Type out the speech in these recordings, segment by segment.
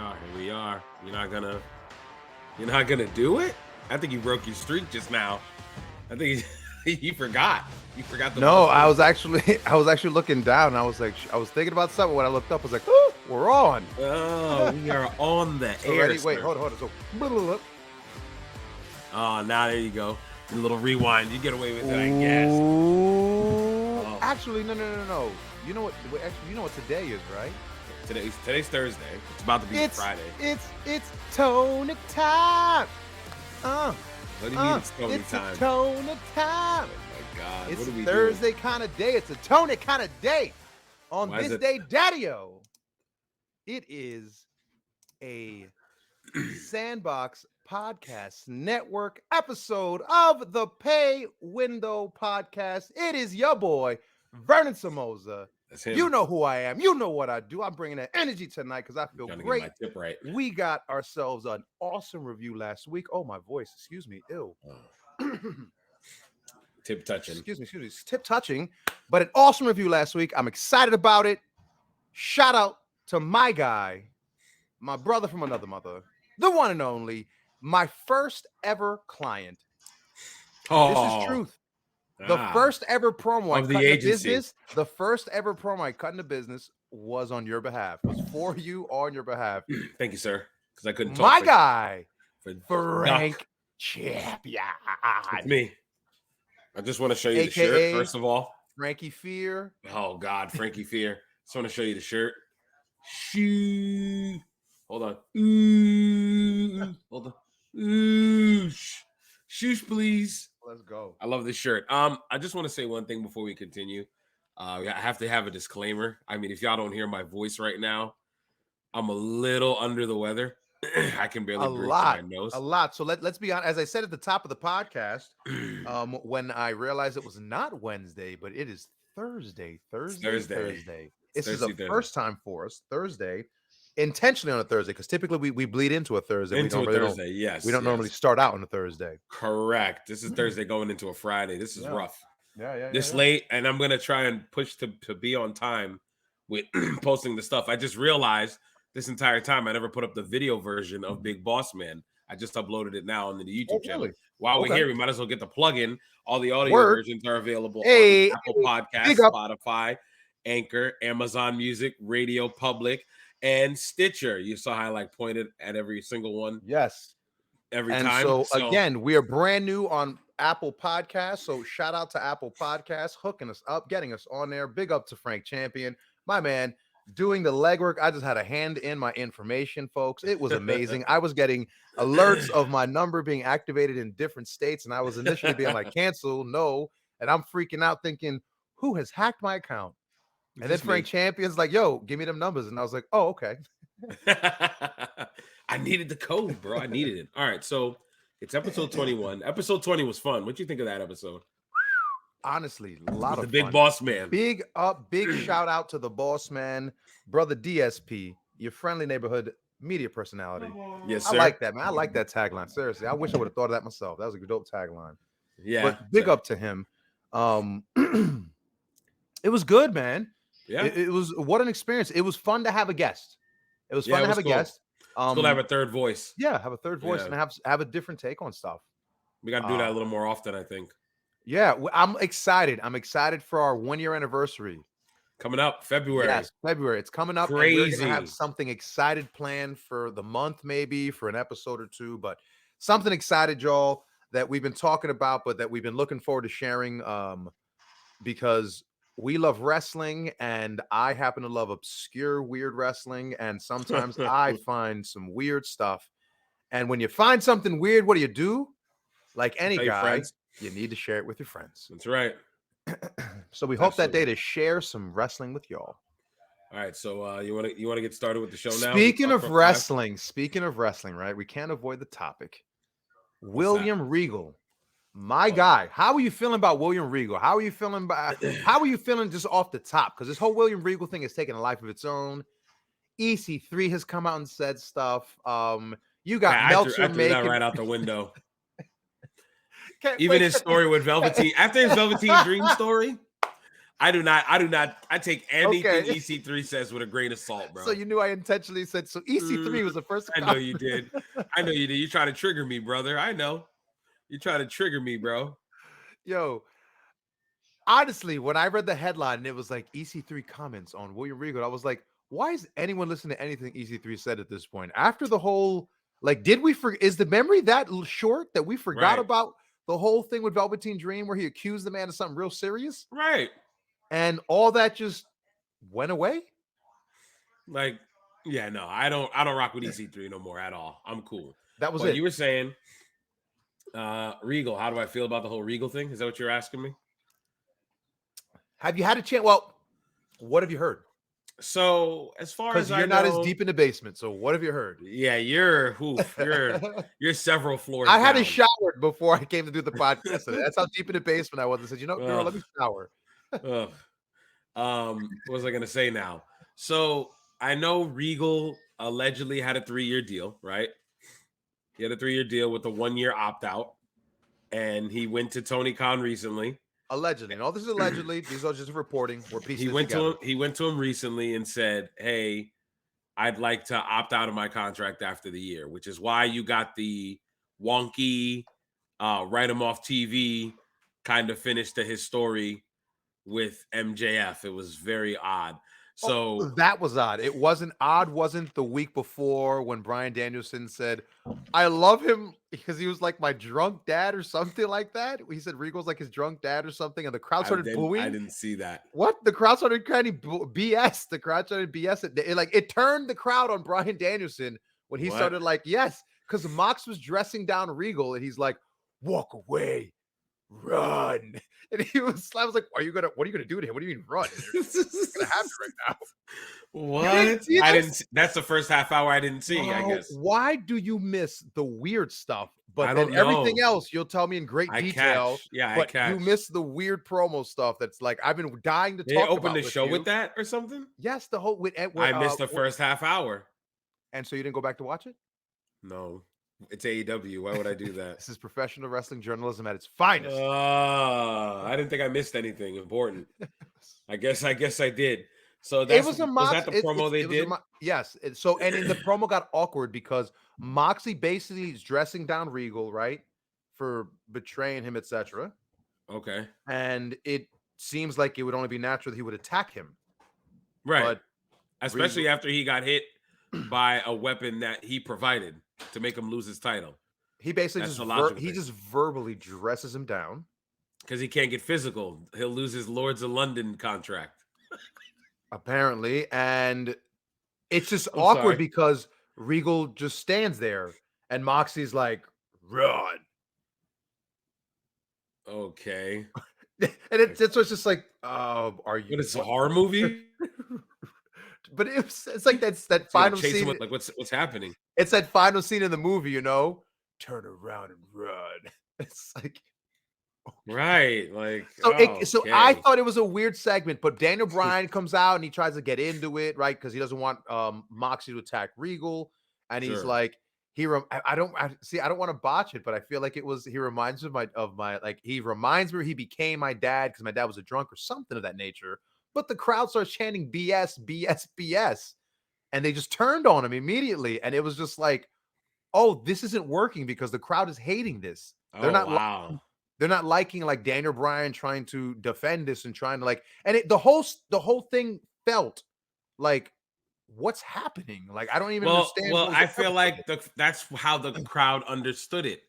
are. Here we are. You're not gonna do it? I think you broke your streak just now. I think you forgot. You forgot the. No, I was actually looking down. And I was thinking about something. When I looked up, I was like, "Oh, we're on." Oh, we are on the air. Ready? Wait, hold on. So, oh, now there you go. A little rewind. You get away with it, I guess. Oh. Actually, no. You know what? Actually, you know what today is, right? Today's Thursday. It's about to be Friday. It's Tony time. What do you mean it's Tony time? It's Tony time. Oh my God! It's what are we Thursday doing? kind of day. It's a Tony kind of day. On Why this day, Daddy-O, it is a Sandbox Podcast Network episode of the Pay Window Podcast. It is your boy, Vernon Somoza. That's him. You know who I am. You know what I do. I'm bringing that energy tonight because I feel great. Get my tip right. We got ourselves an awesome review last week. Oh, my voice. Excuse me. Ew. Tip touching. Excuse me. Tip touching. But an awesome review last week. I'm excited about it. Shout out to my guy, my brother from another mother, the one and only, my first ever client. This is truth. The first ever promo I cut in the business, the first ever promo I cut in the business was on your behalf. It was for you on your behalf. Thank you, sir. Because I couldn't talk. My guy, Frank Champion. It's me. I just want to show you AKA the shirt, first of all. Frankie Fear. Oh, God, Frankie Fear. Just want to show you the shirt. Shoo. Hold on. Hold on. Shoosh, please. Let's go. I love this shirt. I just want to say one thing before we continue. I have to have a disclaimer. I mean, if y'all don't hear my voice right now, I'm a little under the weather. I can barely breathe through my nose. A lot. So let's be honest. As I said at the top of the podcast, when I realized it was not Wednesday, but it is Thursday. This is the first time for us. Thursday. Intentionally on a Thursday, because typically we bleed into a Thursday. We don't normally start out on a Thursday. Correct. This is Thursday going into a Friday. This is rough. Yeah. Late, and I'm gonna try and push to be on time with posting the stuff. I just realized this entire time I never put up the video version of Big Boss Man. I just uploaded it now on the YouTube channel. Really? While we're here, we might as well get the plug-in. All the audio versions are available on Apple Podcasts, Spotify, Anchor, Amazon Music, Radio Public, and Stitcher. You saw how I pointed at every single one. Yes. Every time. So again, we are brand new on Apple Podcasts. So shout out to Apple Podcasts, hooking us up, getting us on there. Big up to Frank Champion, my man, doing the legwork. I just had a hand in my information, folks. It was amazing. I was getting alerts of my number being activated in different states, and I was initially being like, cancel, no. And I'm freaking out thinking, who has hacked my account? And then Frank Champion's like, yo, give me them numbers. And I was like, oh, okay. I needed the code, bro. I needed it. All right. So it's episode 21. Episode 20 was fun. What'd you think of that episode? Honestly, a lot of the Big Boss Man. Big shout out to the boss man, brother DSP, your friendly neighborhood media personality. Yes, sir. I like that, man. I like that tagline. Seriously, I wish I would have thought of that myself. That was a dope tagline. Yeah. But big up to him. It was good, man. Yeah. It was what an experience. It was fun to have a guest. It was fun to have a guest. Still have a third voice. Yeah, have a third voice and have a different take on stuff. We got to do that a little more often, I think. Yeah, I'm excited. I'm excited for our 1-year anniversary. Coming up February. Yes, February. It's coming up. Crazy. And we're gonna have something excited planned for the month, maybe for an episode or two, but something excited, y'all, that we've been talking about, but that we've been looking forward to sharing because we love wrestling, and I happen to love obscure, weird wrestling, and sometimes I find some weird stuff. And when you find something weird, what do? Like any guy, you need to share it with your friends. That's right. So we hope that day to share some wrestling with y'all. All right, so you want to get started with the show now? Speaking of wrestling, right? We can't avoid the topic. William Regal. My guy, how are you feeling about William Regal? How are you feeling just off the top? Because this whole William Regal thing is taking a life of its own. EC3 has come out and said stuff. You got Meltzer making that right out the window. Even his story with Velveteen, after his Velveteen Dream story, I do not. I take anything EC3 says with a grain of salt, bro. So you knew I intentionally said so. EC3 was the first. I know you did. I know you did. You try to trigger me, brother. I know. You try to trigger me, bro. Yo, honestly, when I read the headline and it was like EC3 comments on William Regal, I was like, why is anyone listening to anything EC3 said at this point? After the whole, like, did we forget? Is the memory that short that we forgot about the whole thing with Velveteen Dream where he accused the man of something real serious? Right. And all that just went away? Like, yeah, no, I don't rock with EC3 no more at all. I'm cool. That was it. You were saying, Regal, how do I feel about the whole Regal thing? Is that what you're asking me? Have you had a chance? Well, what have you heard? So as far as you're not as deep in the basement, so what have you heard? Yeah, you're several floors. I hadn't showered before I came to do the podcast. That's how deep in the basement I was. I said, you know, girl, let me shower. What was I gonna say now? So I know Regal allegedly had a 3-year deal, right? He had a 3-year deal with a 1-year opt-out, and he went to Tony Khan recently. Allegedly, and all this is allegedly. These are just reporting. We're piecing he went to him recently and said, "Hey, I'd like to opt out of my contract after the year," which is why you got the wonky write him off TV kind of finish to his story with MJF. It was very odd. So that was odd. It wasn't odd. Wasn't the week before when Bryan Danielson said, "I love him because he was like my drunk dad" or something like that. He said Regal's like his drunk dad or something, and the crowd started booing. I didn't see that. What? The crowd started kind of BS. The crowd started BS. It turned the crowd on Bryan Danielson when he started like, yes, because Mox was dressing down Regal, and he's like, "Walk away, run." And I was like, what are you gonna do to him? What do you mean run? What's gonna happen right now? What? I didn't. That's the first half hour I didn't see. I guess. Why do you miss the weird stuff? But then everything else you'll tell me in great detail. But you miss the weird promo stuff. That's like I've been dying to talk about. They opened the show with that or something. Yes, the whole. I missed the first half hour. And so you didn't go back to watch it? No. It's AEW. Why would I do that? This is professional wrestling journalism at its finest. I didn't think I missed anything important. I guess I did. So was that the promo they did? Yes. So and the promo got awkward because Moxley basically is dressing down Regal, right, for betraying him, etc. Okay. And it seems like it would only be natural that he would attack him, right? But especially after he got hit by a weapon that he provided to make him lose his title. He basically just verbally dresses him down because he can't get physical. He'll lose his Lords of London contract, apparently, and it's just awkward because Regal just stands there and Moxie's like, "Run." Okay, and it's just like, "Are you?" But it's a horror movie. But it's like that final scene. Like what's happening? It's that final scene in the movie, you know. Turn around and run. It's like, okay. Right, like so I thought it was a weird segment, but Daniel Bryan comes out and he tries to get into it, right? Because he doesn't want Moxie to attack Regal, and he's like, I don't want to botch it, but I feel like he reminds me of my he reminds me he became my dad because my dad was a drunk or something of that nature. But the crowd starts chanting BS, BS, BS. And they just turned on him immediately. And it was just like, oh, this isn't working because the crowd is hating this. They're not liking like Daniel Bryan trying to defend this and trying to the whole thing felt like, what's happening? Like, I don't even understand. Well, I feel like that's how the crowd understood it.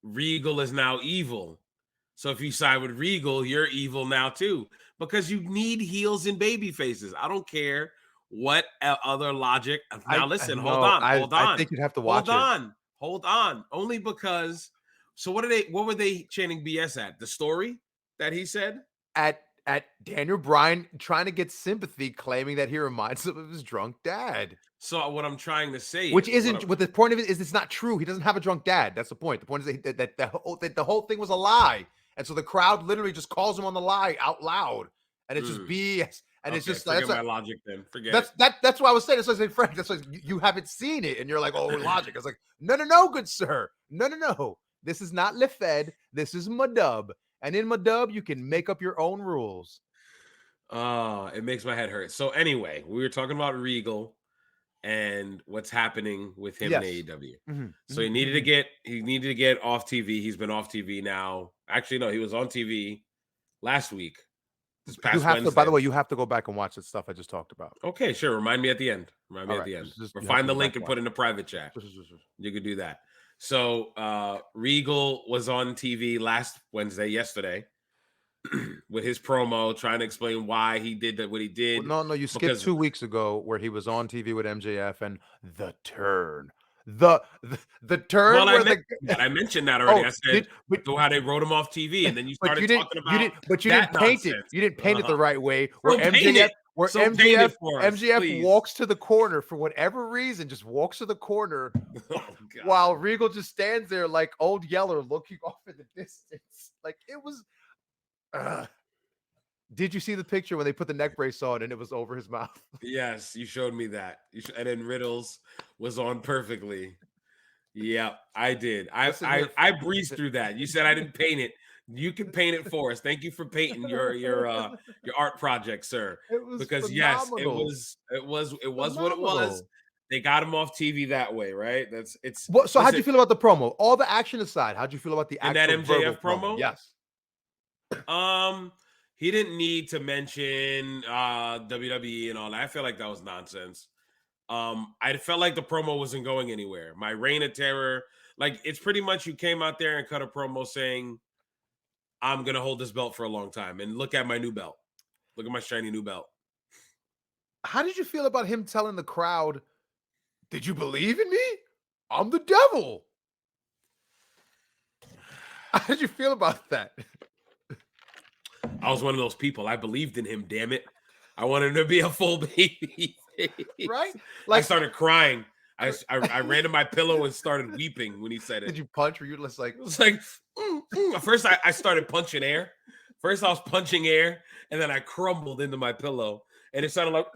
Regal is now evil. So if you side with Regal, you're evil now too. Because you need heels and baby faces. I don't care what other logic. Now listen, hold on. I think you'd have to watch it. Hold on. Only because. So what were they chanting BS at? The story that he said? At Daniel Bryan trying to get sympathy, claiming that he reminds him of his drunk dad. So what I'm trying to say, which isn't what the point of it is, it's not true. He doesn't have a drunk dad. That's the point. The point is that the whole thing was a lie. And so the crowd literally just calls him on the lie out loud, and it's just BS. And it's just forget my logic. Then forget that's what I was saying. That's what I said, Frank. That's why you haven't seen it, and you're like, oh, logic. I was like, no, good sir, no. This is not Le Fed. This is Madub, and in Madub you can make up your own rules. It makes my head hurt. So anyway, we were talking about Regal and what's happening with him in Yes. AEW. Mm-hmm. So he needed to get off TV. He's been off TV now. Actually, no, he was on TV last week. This You past have to, by Wednesday. the way, you have to go back and watch the stuff I just talked about. Okay, sure. Remind me at the end. All right. Or You have to find the go back link and and put watch it in the private chat. it. You could do that. So Regal was on TV last Wednesday, yesterday, with his promo trying to explain why he did what he did. Well, no, you skipped 2 weeks ago where he was on TV with MJF and the turn. The turn Well, where I mentioned that already. I said how they wrote him off TV, and then you started talking about you didn't paint nonsense. it. You didn't paint it the right way. Where MJF walks to the corner for whatever reason, just walks to the corner while Regal just stands there like old Yeller looking off in the distance. Like it was. Did you see the picture when they put the neck brace on and it was over his mouth? Yes, you showed me that. And then Riddles was on perfectly. Yeah, I did. I breezed through that. You said I didn't paint it. You can paint it for us. Thank you for painting your art project, sir. It was because phenomenal. yes, it was what it was. They got him off TV that way, right? So how'd you feel about the promo? All the action aside, how'd you feel about the actual that MJF promo? Yes. He didn't need to mention WWE and all that. I feel like that was nonsense. I felt like the promo wasn't going anywhere. My reign of terror, like it's pretty much you came out there and cut a promo saying, I'm gonna hold this belt for a long time. And look at my new belt. Look at my shiny new belt. How did you feel about him telling the crowd, did you believe in me? I'm the devil. How did you feel about that? I was one of those people. I believed in him, damn it. I wanted him to be a full baby. Right? Like I started crying. I ran to my pillow and started weeping when he said it. Did you punch? Were you just like, it was like first I started punching air. First I was punching air, and then I crumbled into my pillow, and it sounded like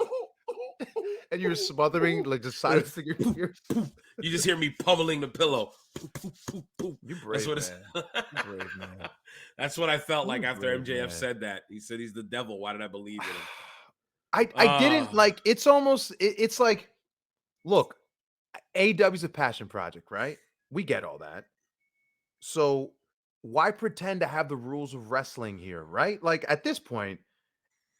and you're smothering, like just silencing your tears. You just hear me pummeling the pillow. You brave, man. That's what I felt like after MJF said that. He said he's the devil. Why did I believe in him? I didn't like. It's almost. It's like, look, AEW's a passion project, right? We get all that. So why pretend to have the rules of wrestling here, right? Like at this point,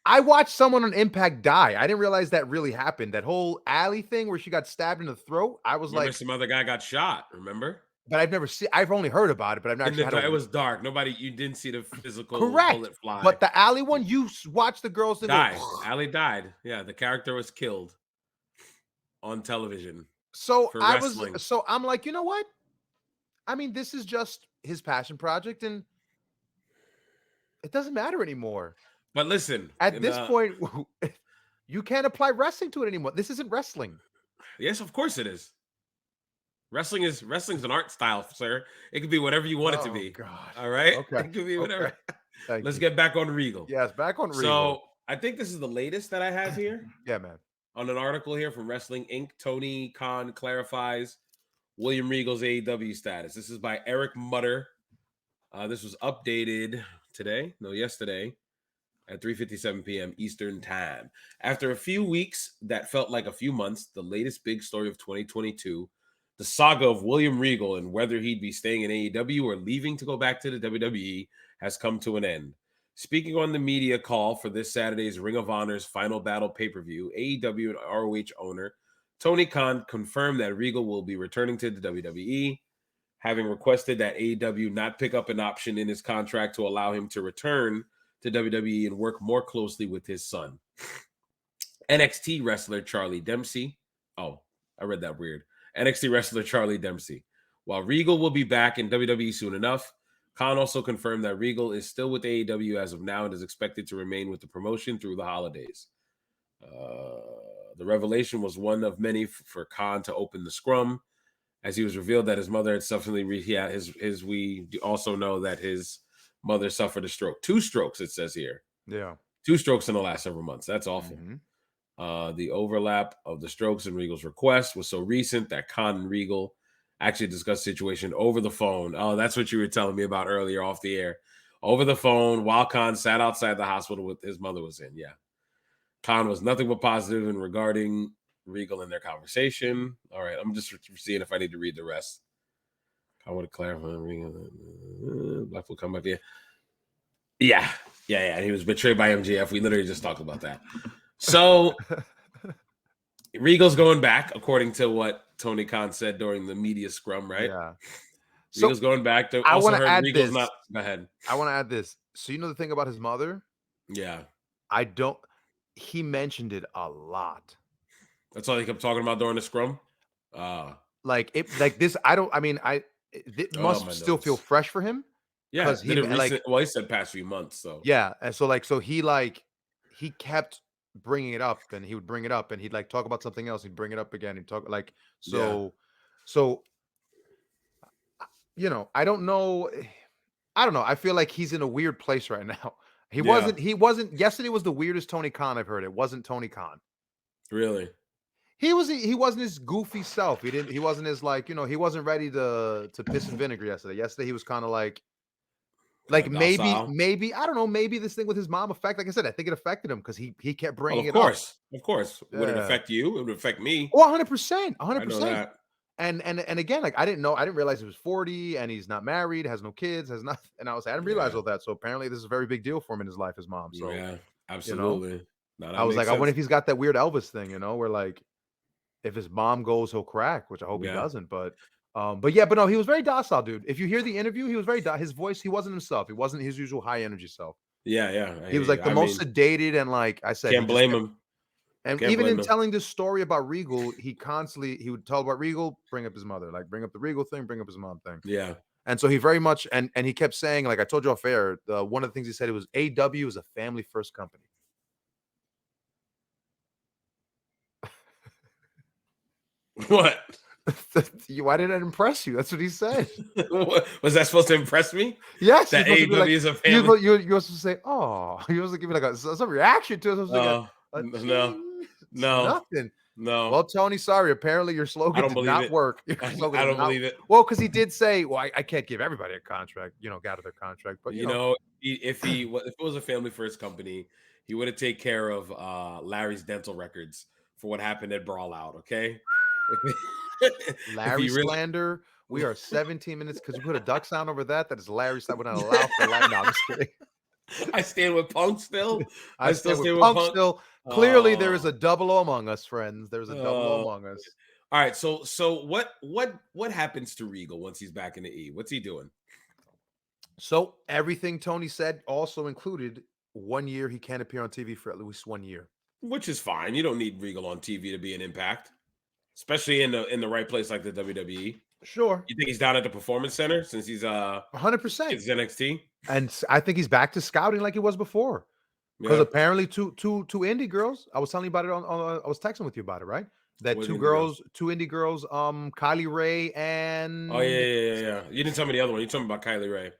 I watched someone on Impact die. I didn't realize that really happened. That whole alley thing where she got stabbed in the throat. I was like, some other guy got shot. Remember? But I've never seen. I've only heard about it, but I've never. It was dark. You didn't see the physical bullet fly. But the alley one, you watched the girls die. Alley died. Yeah, the character was killed on television. So I'm like, you know what? I mean, this is just his passion project, and it doesn't matter anymore. But listen, at this point, you can't apply wrestling to it anymore. This isn't wrestling. Yes, of course it is. Wrestling's an art style, sir. It could be whatever you want it to be. God. All right? Okay. It could be whatever. Okay. Let's get back on Regal. Yes, back on Regal. So I think this is the latest that I have here. Yeah, man. On an article here from Wrestling Inc., Tony Khan clarifies William Regal's AEW status. This is by Eric Mutter. This was updated yesterday at 3:57 p.m. Eastern Time. After a few weeks that felt like a few months, the latest big story of 2022, the saga of William Regal and whether he'd be staying in AEW or leaving to go back to the WWE has come to an end. Speaking on the media call for this Saturday's Ring of Honor's Final Battle pay-per-view, AEW and ROH owner Tony Khan confirmed that Regal will be returning to the WWE, having requested that AEW not pick up an option in his contract to allow him to return to WWE and work more closely with his son. NXT wrestler Charlie Dempsey. Oh, I read that weird. NXT wrestler Charlie Dempsey. While Regal will be back in WWE soon enough, Khan also confirmed that Regal is still with AEW as of now and is expected to remain with the promotion through the holidays. The revelation was one of many for Khan to open the scrum, as he was revealed that his mother had suffered. We also know that his mother suffered a stroke. 2 strokes, it says here. Yeah. 2 strokes in the last several months. That's awful. Mm-hmm. The overlap of the strokes and Regal's request was so recent that Khan and Regal actually discussed the situation over the phone. Oh, that's what you were telling me about earlier off the air. over the phone while Khan sat outside the hospital with his mother was in. Yeah. Khan was nothing but positive in regarding Regal in their conversation. All right, I'm just seeing if I need to read the rest. I want to clarify. Black will come back here. Yeah. He was betrayed by MJF. We literally just talked about that. So Regal's going back, according to what Tony Khan said during the media scrum, right? Yeah. Regal's going back. To I also want to add Regal's this. not. Go ahead. I want to add this. So the thing about his mother? Yeah. He mentioned it a lot. That's all he kept talking about during the scrum. This. It must still feel fresh for him. Yeah, he said past few months. So yeah, and so he kept bringing it up, and he would bring it up, and he'd like talk about something else. He'd bring it up again. He'd talk like so. I don't know. I feel like he's in a weird place right now. He wasn't. Yesterday was the weirdest Tony Khan I've heard. It wasn't Tony Khan. Really? He wasn't his goofy self. He wasn't his he wasn't ready to piss and vinegar yesterday. Yesterday he was kind of like maybe I don't know, maybe this thing with his mom like I said, I think it affected him because he kept bringing it up. Of course. Would it affect you? It would affect me. 100%. 100%. I know that. And again, I didn't realize he was 40 and he's not married, has no kids, has nothing. And I didn't realize all that. So apparently this is a very big deal for him in his life, his mom. So yeah, absolutely. I was like, I wonder if he's got that weird Elvis thing, where like if his mom goes, he'll crack, which I hope he doesn't. But no, he was very docile, dude. If you hear the interview, he was his voice, he wasn't himself. He wasn't his usual high energy self. Yeah. He was like the most sedated, and like I said, can't blame him. And even in telling this story about Regal, he would tell about Regal, bring up his mother, like bring up the Regal thing, bring up his mom thing. Yeah. And so he very much, and he kept saying, like I told you off air, one of the things he said, it was AW is a family first company. What? Why did that impress you? That's what he said. Was that supposed to impress me? Yes. That AW is a family. You're supposed to say, oh, you're supposed to give me like some reaction to it. No, nothing. No. Well, Tony, sorry. Apparently your slogan did not work. I don't believe it. Well, because he did say, well, I can't give everybody a contract, get out of their contract. But if it was a family first company, he would have taken care of Larry's dental records for what happened at Brawl Out, okay? Larry slander. We are 17 minutes because you put a duck sound over that. That is Larry sound. We're not allowed for that. No, I'm just kidding. I stand with Punk still. I still stand with Punk still. Clearly, there is a double among us, friends. There's a double among us. All right. So what happens to Regal once he's back in the E? What's he doing? So everything Tony said also included 1 year he can't appear on TV for at least 1 year, which is fine. You don't need Regal on TV to be an impact, especially in the right place like the WWE. Sure. You think he's down at the Performance Center since he's 100%. It's NXT, and I think he's back to scouting like he was before. Because apparently two indie girls. I was telling you about it on I was texting with you about it, right? That two indie girls, Kylie Ray and yeah. You didn't tell me the other one. You told me about Kylie Ray.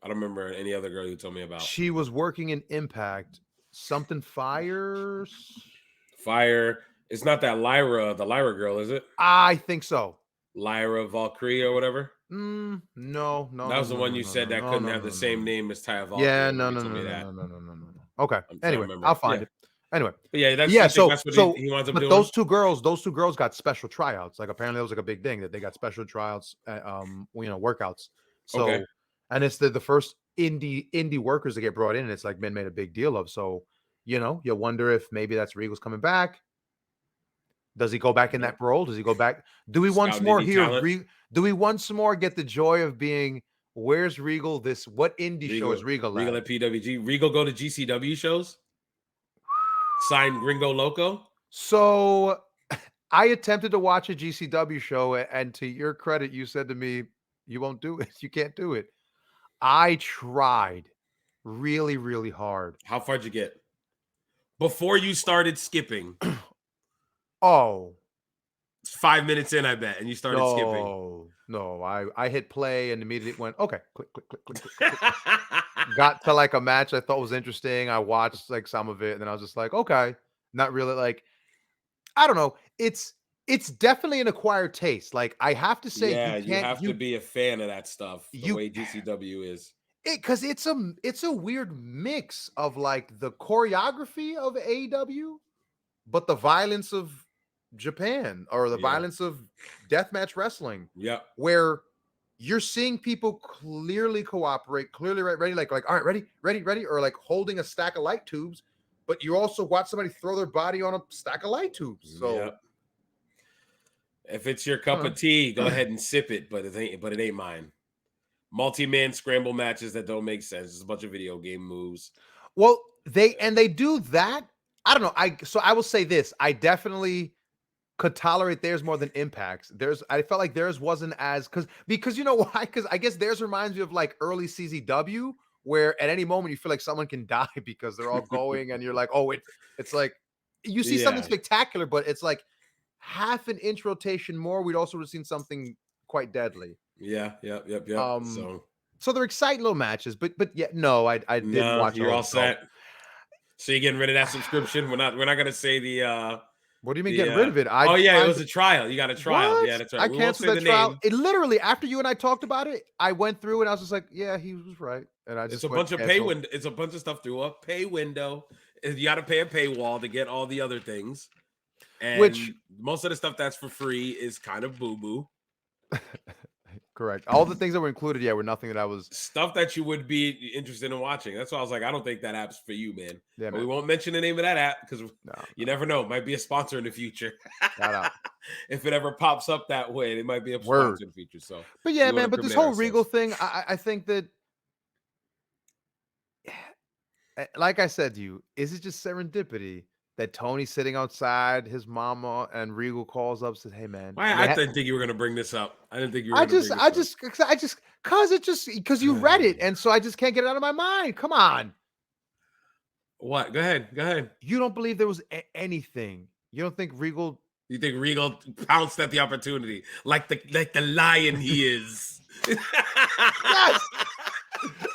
I don't remember any other girl you told me about. She was working in Impact. Something Fire. It's not that Lyra, the Lyra girl, is it? I think so. Lyra Valkyrie or whatever. No. That was the one you said that couldn't have the same name as Taya Valkyrie. Yeah, no. Okay. Anyway, I'll find it. Anyway, so that's what he winds up doing. Those two girls got special tryouts. Like apparently, it was like a big thing that they got special tryouts, workouts. So, and it's the first indie workers that get brought in, and it's like been made a big deal of. So, you wonder if maybe that's Regal's coming back. Does he go back in that role? Does he go back? Do we once more hear? Do we once more get the joy of being? Where's Regal? What indie show is Regal? Regal at PWG. Regal go to GCW shows. Sign Gringo Loco. So I attempted to watch a GCW show, and to your credit, you said to me, "You won't do it. You can't do it." I tried really, really hard. How far did you get before you started skipping? Oh, 5 minutes in, I bet, and you started skipping. No, I hit play and immediately went, okay, click. Got to like a match I thought was interesting. I watched like some of it, and then I was just like, okay, not really like, I don't know. It's It's definitely an acquired taste. Like, I have to say, Yeah, you have to be a fan of that stuff, the way GCW is. Because it's a weird mix of like the choreography of AEW, but the violence of Japan or the violence of deathmatch wrestling. Yep. Where you're seeing people clearly cooperate, clearly ready, like, all right, ready, or like holding a stack of light tubes, but you also watch somebody throw their body on a stack of light tubes. So if it's your cup of tea, go ahead and sip it, but it ain't mine. Multi-man scramble matches that don't make sense. It's a bunch of video game moves. Well, they do that. I don't know. I will say this. I definitely could tolerate theirs more than Impact's. I felt like theirs wasn't as because you know why? Because I guess theirs reminds me of like early CZW, where at any moment you feel like someone can die because they're all going, and you're like, oh, it's like you see something spectacular, but it's like half an inch rotation more. We'd also have seen something quite deadly. Yep. So they're exciting little matches, but yeah, no, I didn't watch. You're all set. So you're getting rid of that subscription? We're not gonna say the. What do you mean getting rid of it? It was a trial. You got a trial. What? Yeah, that's right. I canceled that trial. It literally, after you and I talked about it, I went through and I was just like, yeah, he was right. And I just it's a bunch of pay window. It's a bunch of stuff through a pay window. You got to pay a paywall to get all the other things. And which most of the stuff that's for free is kind of boo-boo. Correct. All the things that were included, were nothing that I was stuff that you would be interested in watching. That's why I was like, I don't think that app's for you, man. Yeah, but we won't mention the name of that app because you never know. It might be a sponsor in the future. If it ever pops up that way, it might be a sponsor in the future. So, but yeah, man. But this whole Regal thing, I think that, like I said to you, is it just serendipity that Tony's sitting outside his mama and Regal calls up and says, hey, man. I didn't think you were going to bring this up. I didn't think you were going to bring this up. Because you read it. And so I just can't get it out of my mind. Come on. What? Go ahead. You don't believe there was anything. You don't think Regal. You think Regal pounced at the opportunity like the lion he is. Yes.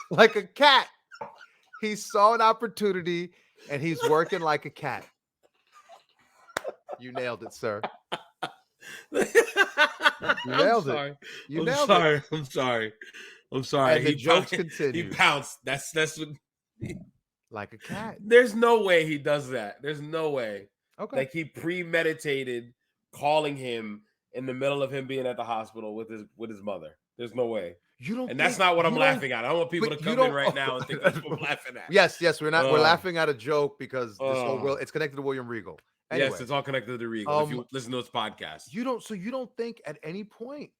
Like a cat. He saw an opportunity and he's working like a cat. You nailed it, sir. You nailed it. You nailed it. I'm sorry. And the jokes continue. He pounced. That's what. Like a cat. There's no way he does that. There's no way. Okay. Like he premeditated calling him in the middle of him being at the hospital with his mother. There's no way. That's not what I'm laughing at. I don't want people to come in right now and think that's what I'm laughing at. Yes, we're not. We're laughing at a joke because this whole it's connected to William Regal. Anyway, yes, it's all connected to Regal. If you listen to this podcast, you don't think at any point,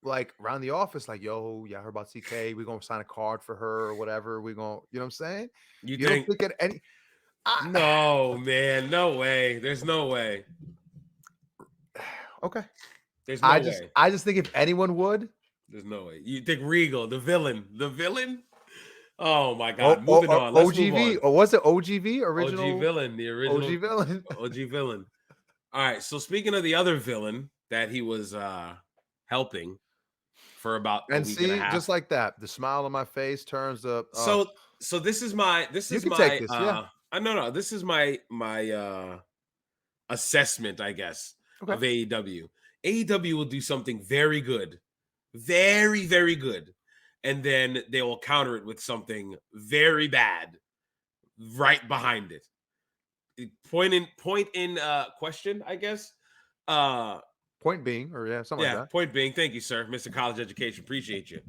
like around the office, like, yo, I heard about CK. We're gonna sign a card for her or whatever. We're gonna, you know what I'm saying? You don't think at any? No, man, no way. There's no way. Okay. There's no way. I just think if anyone would. There's no way. You think Regal, the villain? Oh my God! Moving on. Let's OGV, move on. Or was it OGV? Original OG villain, the original OG villain. OG villain. All right. So speaking of the other villain that he was helping for about a week and a half. Just like that, the smile on my face turns up. So this is my This is my assessment, I guess, of AEW. AEW will do something very good, very, very good, and then they will counter it with something very bad right behind it. Point in question, I guess. Point being, or something like that. Point being. Thank you, sir, Mr. College Education. Appreciate you.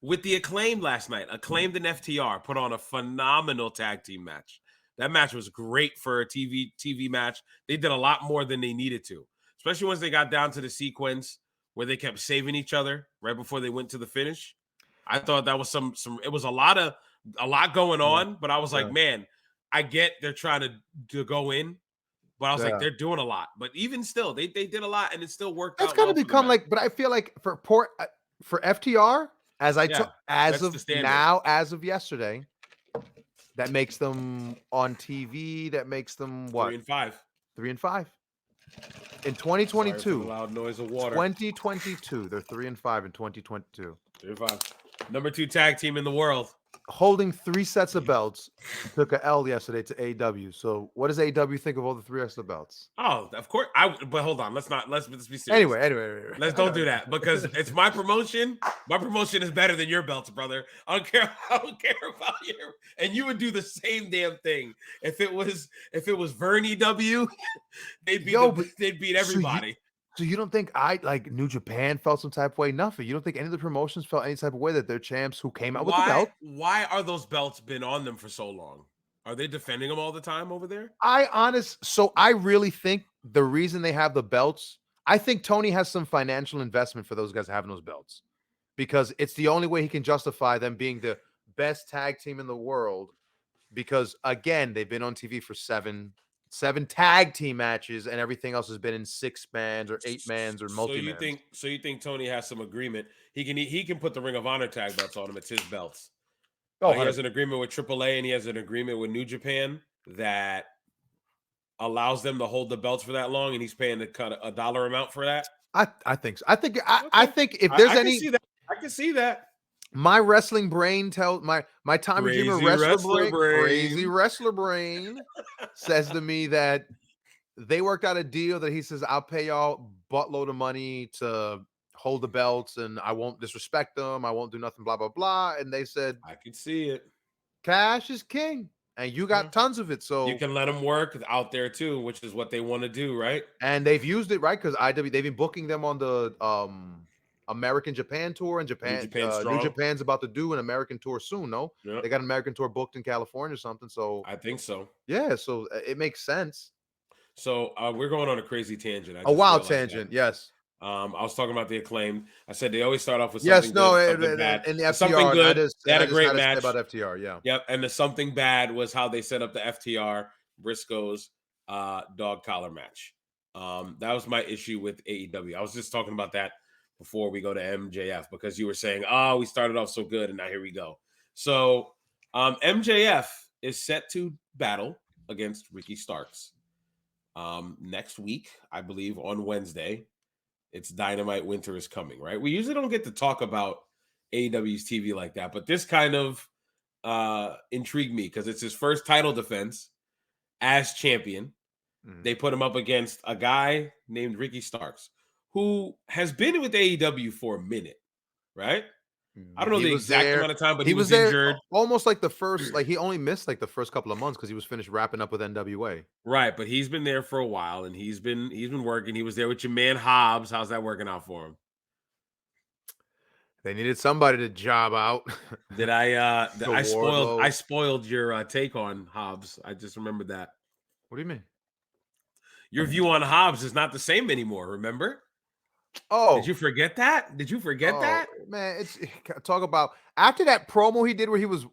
With the Acclaimed last night, Acclaimed and FTR put on a phenomenal tag team match. That match was great for a TV match. They did a lot more than they needed to, especially once they got down to the sequence where they kept saving each other right before they went to the finish. I thought that was it was a lot going on, but I was like, man, I get they're trying to go in, but I was like, they're doing a lot. But even still, they did a lot and it still worked out. It's going to become like, but I feel like for FTR, as of yesterday, that makes them on TV. That makes them what? 3-5. 3-5. In 2022. Loud noise of water. 2022. They're 3-5 in 2022. 3-5. Number 2 tag team in the world. holding 3 sets of belts, took a L yesterday to AEW. So what does AEW think of all the 3 rest of the belts? Oh, of course. But hold on. Let's be serious. Anyway. Let's don't do that because it's my promotion. My promotion is better than your belts, brother. I don't care about your. And you would do the same damn thing if it was Vernon W. They'd beat everybody. So you don't think New Japan felt some type of way? Nothing. You don't think any of the promotions felt any type of way that their champs who came out with the belt? Why are those belts been on them for so long? Are they defending them all the time over there? I really think the reason they have the belts, I think Tony has some financial investment for those guys having those belts because it's the only way he can justify them being the best tag team in the world. Because again, they've been on TV for seven tag team matches, and everything else has been in 6-mans or 8-mans or multi-mans. So you think Tony has some agreement? He can put the Ring of Honor tag belts on him. It's his belts. Oh, he has an agreement with AAA, and he has an agreement with New Japan that allows them to hold the belts for that long, and he's paying a dollar amount for that. I think so. I think if there's I can see that. My wrestling brain tells my Tommy Dreamer crazy wrestler brain says to me that they worked out a deal that he says, I'll pay y'all buttload of money to hold the belts and I won't disrespect them. I won't do nothing, blah, blah, blah. And they said, I can see it. Cash is king. And you got tons of it. So you can let them work out there too, which is what they want to do, right? And they've used it, right? Because they've been booking them on the American Japan tour, and New Japan's about to do an American tour soon. No, They got an American tour booked in California or something. So I think so. Yeah, so it makes sense. So we're going on a crazy tangent. A wild tangent, yes. I was talking about the Acclaimed. I said they always start off with something good, something bad. And the FTR, something good. They had a great match about FTR, yeah. Yep, and the something bad was how they set up the FTR Briscoes dog collar match. That was my issue with AEW. I was just talking about that before we go to MJF because you were saying, "Oh, we started off so good, and now here we go." So MJF is set to battle against Ricky Starks next week, I believe, on Wednesday. It's Dynamite Winter is coming, right? We usually don't get to talk about AEW's TV like that, but this kind of intrigued me because it's his first title defense as champion. They put him up against a guy named Ricky Starks, who has been with AEW for a minute, right? I don't know the exact amount of time, but he was injured. Almost like the first, he only missed like the first couple of months because he was finished wrapping up with NWA. Right, but he's been there for a while and he's been working. He was there with your man Hobbs. How's that working out for him? They needed somebody to job out. Did I spoiled your take on Hobbs. I just remembered that. What do you mean? Your view on Hobbs is not the same anymore, remember? Oh, did you forget that? Man, it's talk about after that promo he did where he was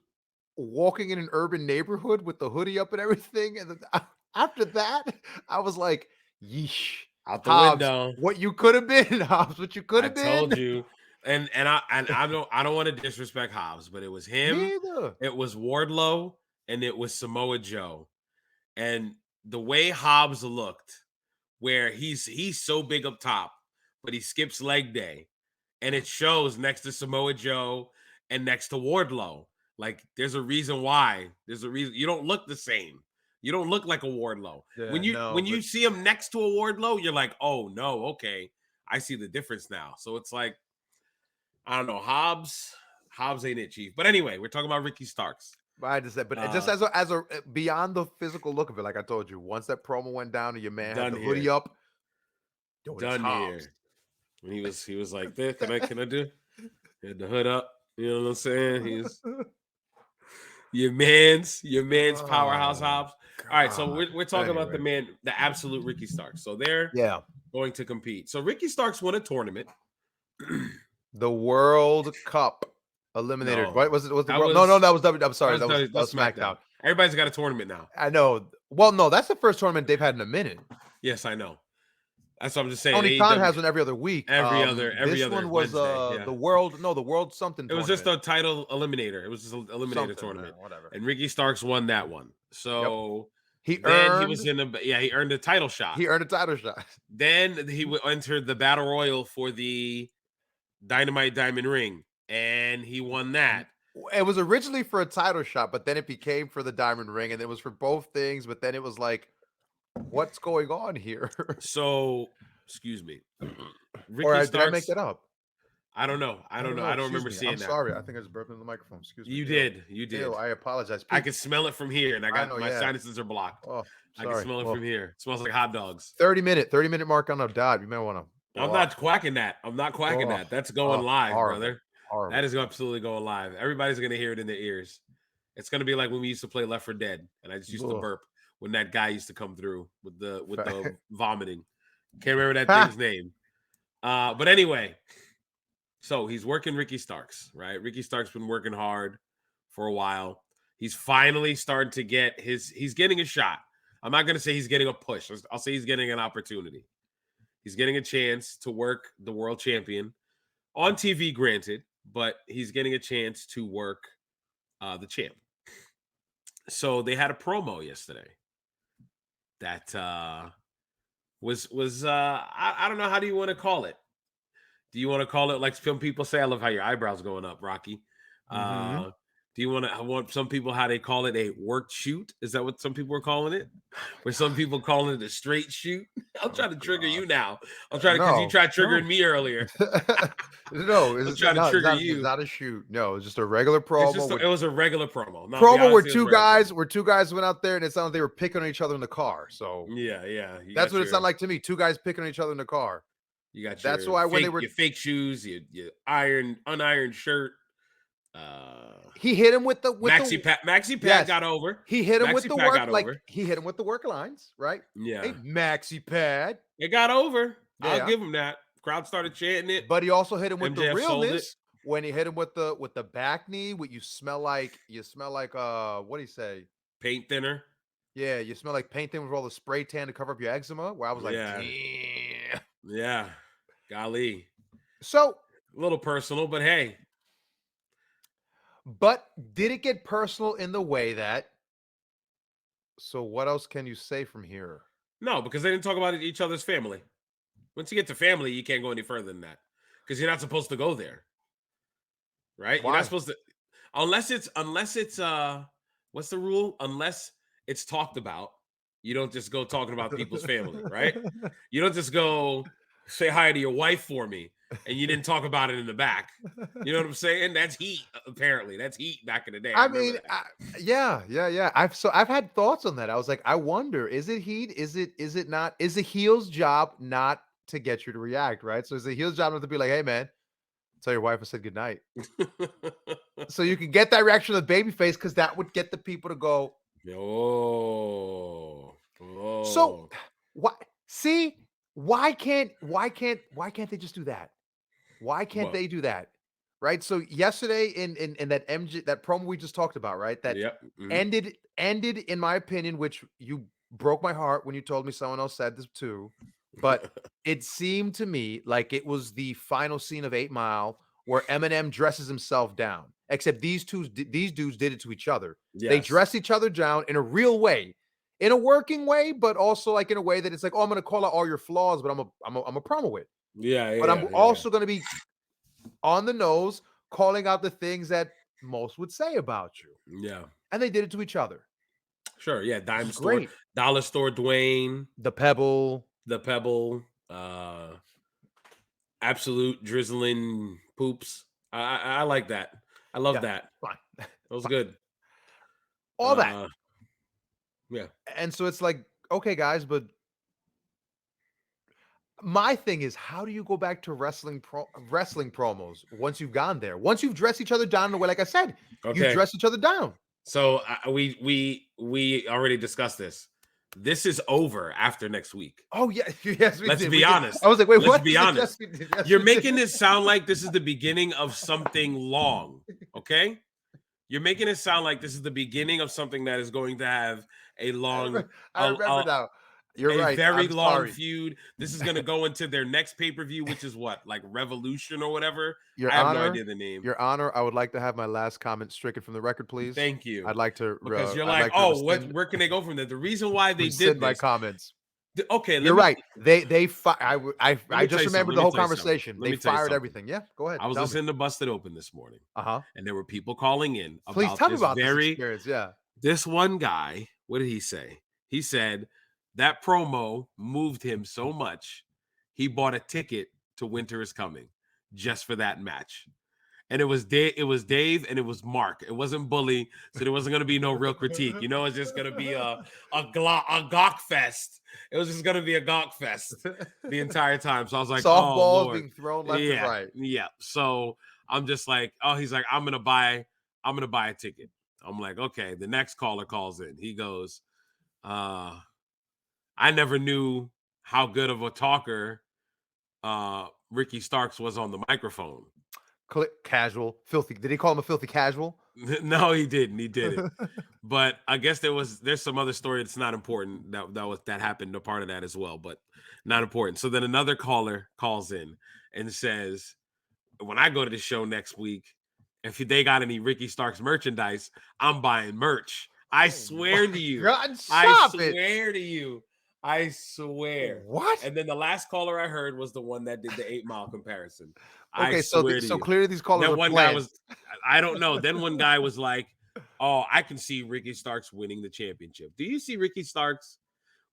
walking in an urban neighborhood with the hoodie up and everything, and after that, I was like, "Yeesh, out the window, what you could have been, Hobbs, what you could have been." I told you, and I don't want to disrespect Hobbs, but it was him, it was Wardlow, and it was Samoa Joe, and the way Hobbs looked, where he's so big up top. But he skips leg day, and it shows next to Samoa Joe and next to Wardlow. Like, there's a reason why. There's a reason you don't look the same. You don't look like a Wardlow. Yeah, when you see him next to a Wardlow, you're like, oh no, okay, I see the difference now. So it's like, I don't know, Hobbs ain't it, Chief. But anyway, we're talking about Ricky Starks. I just said, but just as a beyond the physical look of it, like I told you, once that promo went down and your man had the hoodie up, done here. When he was like, "This, can I do?" He had the hood up. You know what I'm saying? He's your man's powerhouse Hobbs. God, all right, so we're talking about the absolute Ricky Starks. So they're going to compete. So Ricky Starks won a tournament, the World Cup Eliminator. No, what was it? Was the World? No, that was W. I'm sorry, that was SmackDown. Everybody's got a tournament now. I know. Well, no, that's the first tournament they've had in a minute. Yes, I know. That's what I'm just saying. Tony Khan has one every other week. Every other. This one was the world. No, the world something. It was just a title eliminator. It was just an eliminator tournament. Whatever. And Ricky Starks won that one. So he earned a title shot. He earned a title shot. Then he entered the battle royal for the Dynamite Diamond Ring, and he won that. it was originally for a title shot, but then it became for the diamond ring, and it was for both things. But then it was like, what's going on here? So, excuse me, Or Ricky did I make Starks. that up? I don't know. I don't know. I don't Excuse remember me. seeing I'm that. sorry. I think I just burped in the microphone. Excuse me. You did. You did. Ew, I apologize. I can smell it from here, and I got my sinuses are blocked. Oh, I can smell it from here. It smells like hot dogs. 30-minute mark on the dot. You may want to. I'm not quacking that. That's going live, brother. Horrible. That is absolutely going live. Everybody's gonna hear it in their ears. It's gonna be like when we used to play Left 4 Dead, and I just used to burp when that guy used to come through with the vomiting. Can't remember that thing's name. But anyway, so he's working Ricky Starks, right? Ricky Starks been working hard for a while. He's finally starting to get he's getting a shot. I'm not gonna say he's getting a push. I'll say he's getting an opportunity. He's getting a chance to work the world champion on TV, granted, but he's getting a chance to work the champ. So they had a promo yesterday that was I don't know, how do you want to call it? Do you want to call it like some people say? I love how your eyebrows going up, Rocky. Do you want some people how they call it a work shoot? Is that what some people are calling it? Or some people calling it a straight shoot? I'm trying to trigger you now. I'm trying to because you tried triggering me earlier. No, it's trying to trigger you. It's not a shoot. No, it's just a regular promo. It was a regular promo. No, promo where two guys went out there and it sounded like they were picking on each other in the car. So yeah. That's what it sounded like to me. Two guys picking on each other in the car. You got that's why when they were your fake shoes, your unironed shirt. He hit him with the Maxi Pad got over. He hit him with the work he hit him with the work lines, right? Yeah. Hey, Maxi Pad. It got over. Yeah. I'll give him that. Crowd started chanting it. But he also hit him with the realness when he hit him with the back knee. What you smell like what do you say? Paint thinner. Yeah, you smell like paint thinner with all the spray tan to cover up your eczema. Where I was like, damn. Yeah. Golly. So a little personal, but hey. But did it get personal in the way that? So what else can you say from here? No, because they didn't talk about each other's family. Once you get to family, you can't go any further than that because you're not supposed to go there, right? Why? You're not supposed to, unless it's what's the rule? Unless it's talked about, you don't just go talking about people's family, right? You don't just go say hi to your wife for me. And you didn't talk about it in the back. You know what I'm saying? That's heat. Apparently, that's heat back in the day. I mean, yeah. I've had thoughts on that. I was like, I wonder, is it heat? Is it not? Is the heel's job not to get you to react, right? So is the heel's job not to be like, hey man, tell your wife I said goodnight. So you can get that reaction of the baby face because that would get the people to go. So what? See, why can't they just do that? Why can't they do that? Right. So yesterday in that that promo we just talked about, right? That ended in my opinion, which you broke my heart when you told me someone else said this too. But it seemed to me like it was the final scene of 8 Mile where Eminem dresses himself down. Except these dudes did it to each other. Yes. They dress each other down in a real way, in a working way, but also like in a way that it's like, oh, I'm going to call out all your flaws, but I'm a promo it. But I'm also going to be on the nose, calling out the things that most would say about you. Yeah. And they did it to each other. Sure. Yeah. Dime store, dollar store, Dwayne, the Pebble, absolute drizzling poops. I like that. I love that. Fine. That was good. All that. Yeah. And so it's like, okay, guys, but my thing is, how do you go back to wrestling promos once you've gone there? Once you've dressed each other down in a way, like I said, you dress each other down. So we already discussed this. This is over after next week. Oh yeah, yes. Let's be honest. I was like, wait, what? Let's be honest. You're making this sound like this is the beginning of something long. Okay, you're making it sound like this is the beginning of something that is going to have a long. I remember now. You're right. Very long feud. This is going to go into their next pay-per-view, which is what, like Revolution or whatever. Your I have Honor, no idea the name. Your Honor, I would like to have my last comment stricken from the record, please. Thank you. I'd like to because you're like, oh, where can they go from there? The reason why they did my comments. Okay, You're right. I just remembered the whole conversation. They fired everything. Yeah, go ahead. I was listening to Busted Open this morning. Uh-huh. And there were people calling in Please about tell me about this experience. Yeah. This one guy, what did he say? He said that promo moved him so much, he bought a ticket to Winter is Coming just for that match. And it was Dave and it was Mark. It wasn't Bully, so there wasn't going to be no real critique. You know, it's just going to be a gawk fest. It was just going to be a gawk fest the entire time. So I was like, softballs oh, Lord. being thrown left and right. Yeah. So I'm just like, oh, he's like, I'm gonna buy a ticket. I'm like, okay. The next caller calls in. He goes, I never knew how good of a talker Ricky Starks was on the microphone. Casual, filthy. Did he call him a filthy casual? No, he didn't. He didn't. But I guess there's some other story that's not important that happened, a part of that as well, but not important. So then another caller calls in and says, when I go to the show next week, if they got any Ricky Starks merchandise, I'm buying merch. I swear to you. I swear to you. I swear. What? And then the last caller I heard was the one that did the 8 Mile comparison. Okay, so clearly these callers are planned. I don't know. Then one guy was like, oh, I can see Ricky Starks winning the championship. Do you see Ricky Starks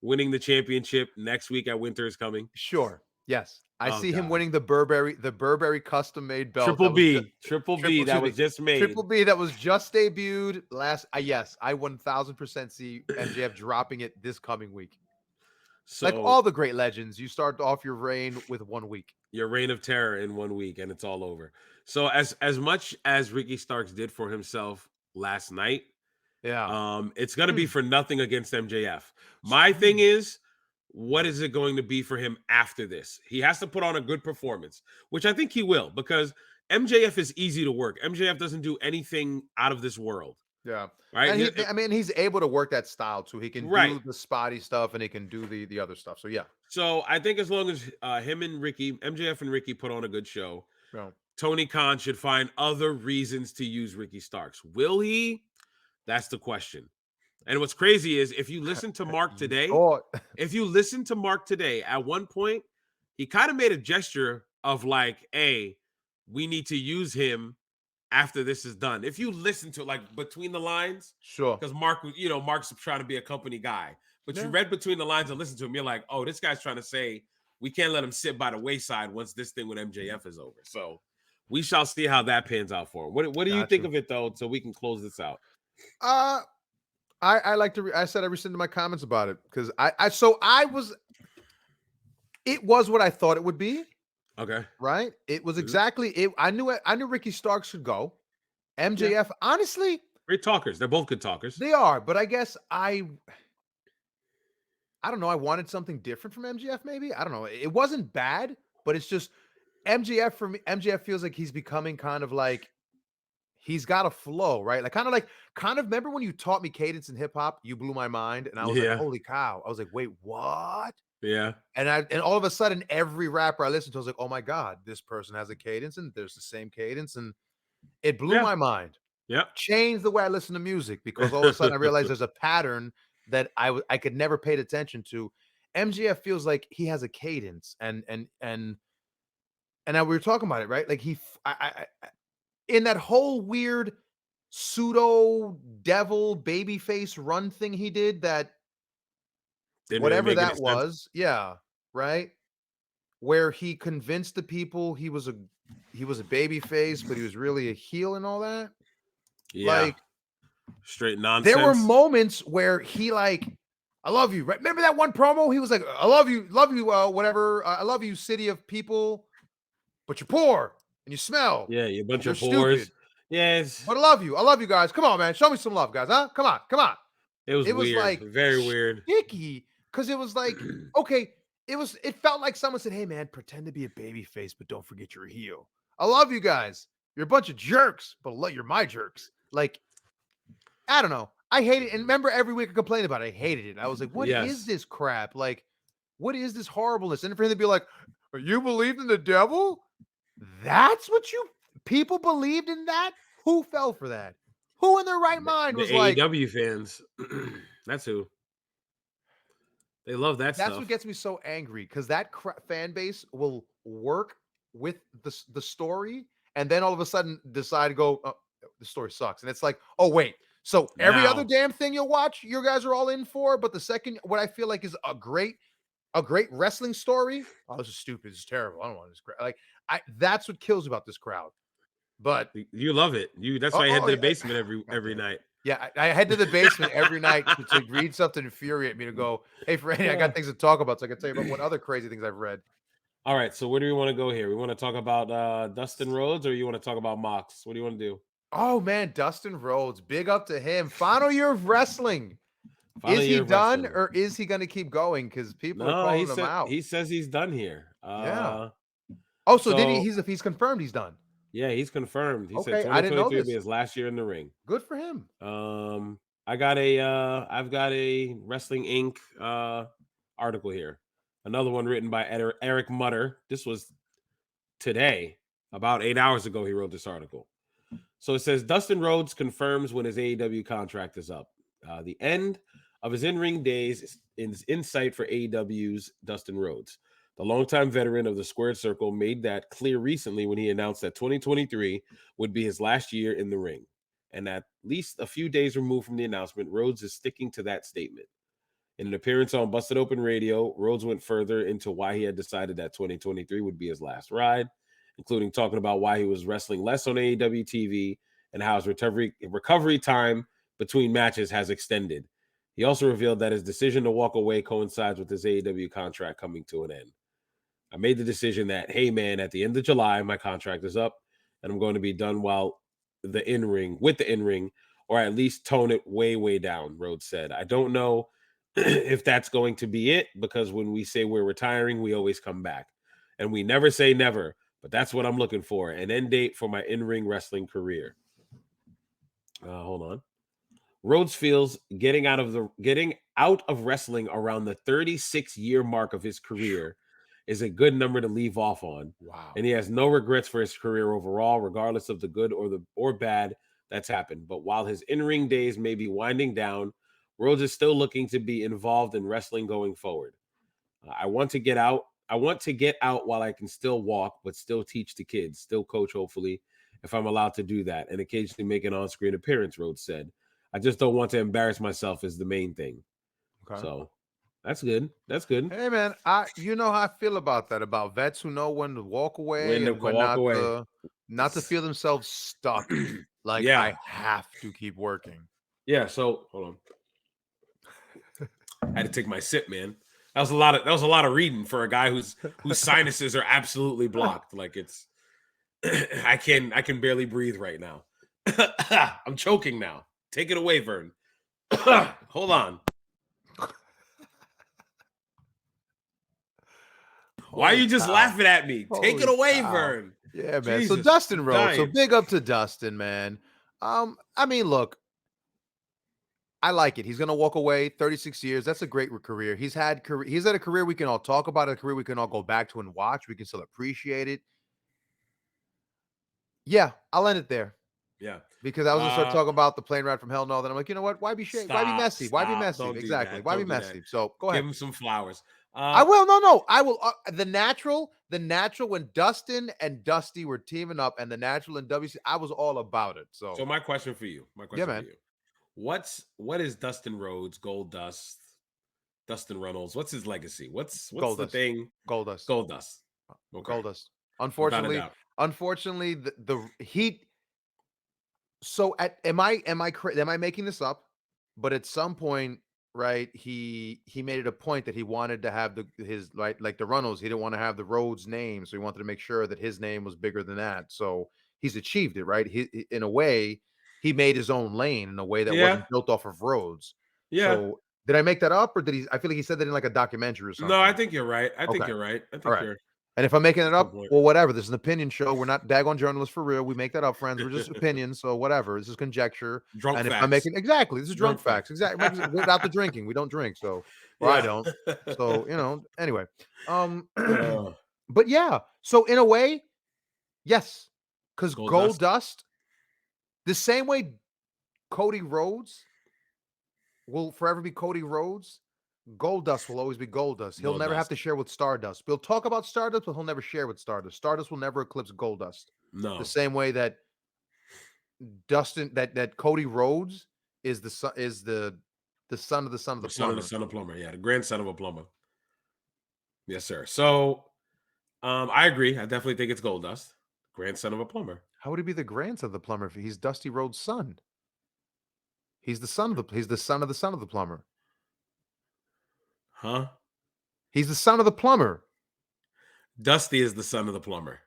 winning the championship next week at Winter is Coming? Sure. Yes. I see him winning the Burberry custom made belt. Triple B that was just made. Triple B that was just debuted last. Yes, I 1000% see MJF dropping it this coming week. So, like all the great legends, you start off your reign with 1 week. Your reign of terror in 1 week, and it's all over. So as much as Ricky Starks did for himself last night, it's going to be for nothing against MJF. My thing is, what is it going to be for him after this? He has to put on a good performance, which I think he will, because MJF is easy to work. MJF doesn't do anything out of this world. Yeah. Right. And he's able to work that style too. He can do the spotty stuff and he can do the other stuff. So yeah. So I think as long as him and Ricky, MJF and Ricky put on a good show, Tony Khan should find other reasons to use Ricky Starks. Will he? That's the question. And what's crazy is if you listen to Mark today, at one point, he kind of made a gesture of like, hey, we need to use him after this is done. If you listen to like between the lines, sure, because Mark's trying to be a company guy, but you read between the lines and listen to him, you're like, oh, this guy's trying to say we can't let him sit by the wayside once this thing with MJF is over. So we shall see how that pans out for him. What do you think of it though, so we can close this out? I like to. I said I rescinded my comments about it because it was what I thought it would be. Okay. Right. It was exactly it. I knew Ricky Starks should go. MJF, honestly, great talkers. They're both good talkers. They are, but I guess I don't know. I wanted something different from MJF. Maybe I don't know. It wasn't bad, but it's just MJF for me. MJF feels like he's becoming kind of like he's got a flow, right? Like kind of. Remember when you taught me cadence in hip hop? You blew my mind, and I was like, holy cow! I was like, wait, what? Yeah. And all of a sudden, every rapper I listened to, I was like, oh my God, this person has a cadence and there's the same cadence. And it blew my mind. Yeah. Changed the way I listen to music because all of a sudden I realized there's a pattern that I could never paid attention to. MJF feels like he has a cadence and now we were talking about it, right? Like I in that whole weird pseudo devil babyface run thing he did that whatever that was, right? Where he convinced the people he was a baby face, but he was really a heel and all that. Yeah, like straight nonsense. There were moments where he like, I love you. Right? Remember that one promo? He was like, I love you, whatever. I love you, city of people, but you're poor and you smell. Yeah, you're a bunch of poors. Yes, but I love you guys. Come on, man, show me some love, guys. Huh? Come on. It was weird. Like very weird. Sticky. Because it was like, okay, it felt like someone said, hey man, pretend to be a baby face, but don't forget you're a heel. I love you guys. You're a bunch of jerks, but you're my jerks. Like, I don't know. I hate it. And remember every week I complained about it. I hated it. I was like, what is this crap? Like, what is this horribleness? And for him to be like, you believed in the devil? That's what people believed in that? Who fell for that? Who in their right mind was the like AEW fans? That's who. They love that That's stuff. what gets me so angry, because that fan base will work with the story, and then all of a sudden decide to go, oh, the story sucks, and it's like, oh wait, so every other Now, damn thing you'll watch, you guys are all in for, but the second, what I feel like is a great wrestling story, oh, this is stupid, this is terrible, I don't want this crowd. Like, that's what kills about this crowd. But you love it. That's why you head to the basement every night. yeah, I head to the basement every night to read something to infuriate me, to go, hey, Franny, I got things to talk about, so I can tell you about what other crazy things I've read. All right, so where do we want to go here? We want to talk about Dustin Rhodes, or you want to talk about Mox? What do you want to do? Oh man, Dustin Rhodes, big up to him. Final year of wrestling. Is he done, or is he going to keep going? Because people are calling him out. He says he's done here. Yeah. Oh, so did he? He's confirmed he's done. Yeah, he's confirmed. He said Okay, I didn't know 2023 will this. be his last year in the ring. Good for him. I've got a Wrestling Inc. Article here. Another one written by Eric Mutter. This was today, about 8 hours ago. He wrote this article. So it says Dustin Rhodes confirms when his AEW contract is up. The end of his in-ring days is in sight for AEW's Dustin Rhodes. The longtime veteran of the Squared Circle made that clear recently when he announced that 2023 would be his last year in the ring. And at least a few days removed from the announcement, Rhodes is sticking to that statement. In an appearance on Busted Open Radio, Rhodes went further into why he had decided that 2023 would be his last ride, including talking about why he was wrestling less on AEW TV and how his recovery time between matches has extended. He also revealed that his decision to walk away coincides with his AEW contract coming to an end. I made the decision that, hey man, at the end of July, my contract is up and I'm going to be done with the in-ring, or at least tone it way, way down, Rhodes said. I don't know if that's going to be it, because when we say we're retiring, we always come back. And we never say never, but that's what I'm looking for, an end date for my in-ring wrestling career. Hold on. Rhodes feels getting out of wrestling around the 36-year mark of his career is a good number to leave off on. Wow. And he has no regrets for his career overall, regardless of the good or bad that's happened. But while his in-ring days may be winding down, Rhodes is still looking to be involved in wrestling going forward. I want to get out while I can still walk, but still teach the kids, still coach, hopefully, if I'm allowed to do that, and occasionally make an on-screen appearance, Rhodes said. I just don't want to embarrass myself is the main thing. Okay. So that's good. That's good. Hey man, you know how I feel about that, about vets who know when to walk away and when not to feel themselves stuck. Like, yeah. I have to keep working. Yeah. So hold on. I had to take my sip, man. That was a lot of reading for a guy whose sinuses are absolutely blocked. Like, it's I can barely breathe right now. I'm choking now. Take it away, Vern. Hold on. Why are you just laughing at me? Take it away, Vern. Yeah, man. Jesus, so Dustin Rhodes. So big up to Dustin, man. I mean, look, I like it. He's gonna walk away. 36 years. That's a great career. He's had a career we can all talk about, a career we can all go back to and watch. We can still appreciate it. Yeah, I'll end it there. Yeah. Because I was gonna start talking about the plane ride from hell and all that. I'm like, you know what? Why be messy? Why be messy? Exactly. Why be messy? So go ahead. Give him some flowers. I will. No. I will. The natural when Dustin and Dusty were teaming up, and the natural and WC, I was all about it. So my question for you. For you. What is Dustin Rhodes, Goldust, Dustin Runnels? What's his legacy? What's the thing? Goldust. Okay. Goldust. Unfortunately, the Heat. So am I making this up? But at some point, right, he made it a point that he wanted to have his like the Runnels. He didn't want to have the Rhodes name, so he wanted to make sure that his name was bigger than that. So he's achieved it, right? He in a way, he made his own lane in a way that wasn't built off of Rhodes. Yeah. So did I make that up, or did he? I feel like he said that in like a documentary or something. No, I think you're right. I think you're right. And if I'm making it up, well, whatever. This is an opinion show. We're not daggone journalists for real. We make that up, friends. We're just opinions. So whatever. This is conjecture. Drunk and facts. If I'm making this is drunk facts. Exactly. Without the drinking, we don't drink. So I don't. So Anyway. But yeah. So in a way, yes, because Goldust, the same way Cody Rhodes will forever be Cody Rhodes. Goldust will always be Goldust. He'll never have to share with Stardust. We'll talk about Stardust, but he'll never share with Stardust. Stardust will never eclipse Goldust. No. The same way that that Cody Rhodes is the son of the son of the plumber. The son of plumber. Yeah, the grandson of a plumber. Yes, sir. So I agree. I definitely think it's Goldust, grandson of a plumber. How would he be the grandson of the plumber if he's Dusty Rhodes' son? He's the son of the plumber. Huh? He's the son of the plumber. Dusty is the son of the plumber.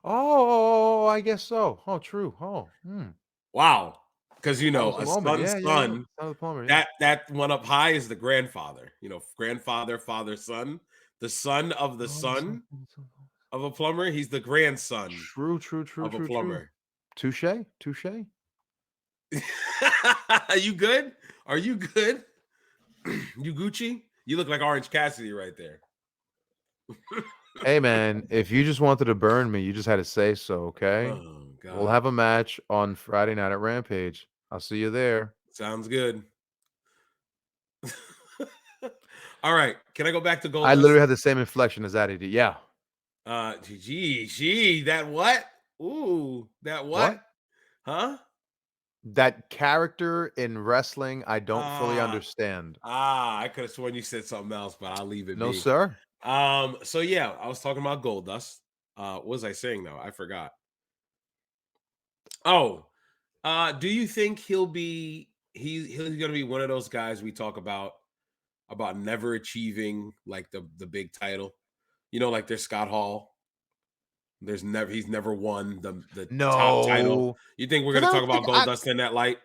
Oh, I guess so. Oh, true. Oh, Wow. Because a son's son. Son of the plumber, that one up high is the grandfather. Grandfather, father, son. The son of the son of a plumber. He's the grandson. True. Of a plumber. Touche. Are you good? You Gucci? You look like Orange Cassidy right there. Hey man, if you just wanted to burn me, you just had to say so, okay? Oh, God. We'll have a match on Friday night at Rampage. I'll see you there. Sounds good. All right. Can I go back to Goldust? I literally had the same inflection as that idiot. Yeah. Gee, that what? Ooh, that what? Huh? That character in wrestling, I don't fully understand. I could have sworn you said something else, but I'll leave it. No, sir. So yeah, I was talking about Goldust. What was I saying though? I forgot. Oh, do you think he's gonna be one of those guys we talk about never achieving like the big title? Like there's Scott Hall. He's never won the top title. You think we're gonna talk about Goldust in that light?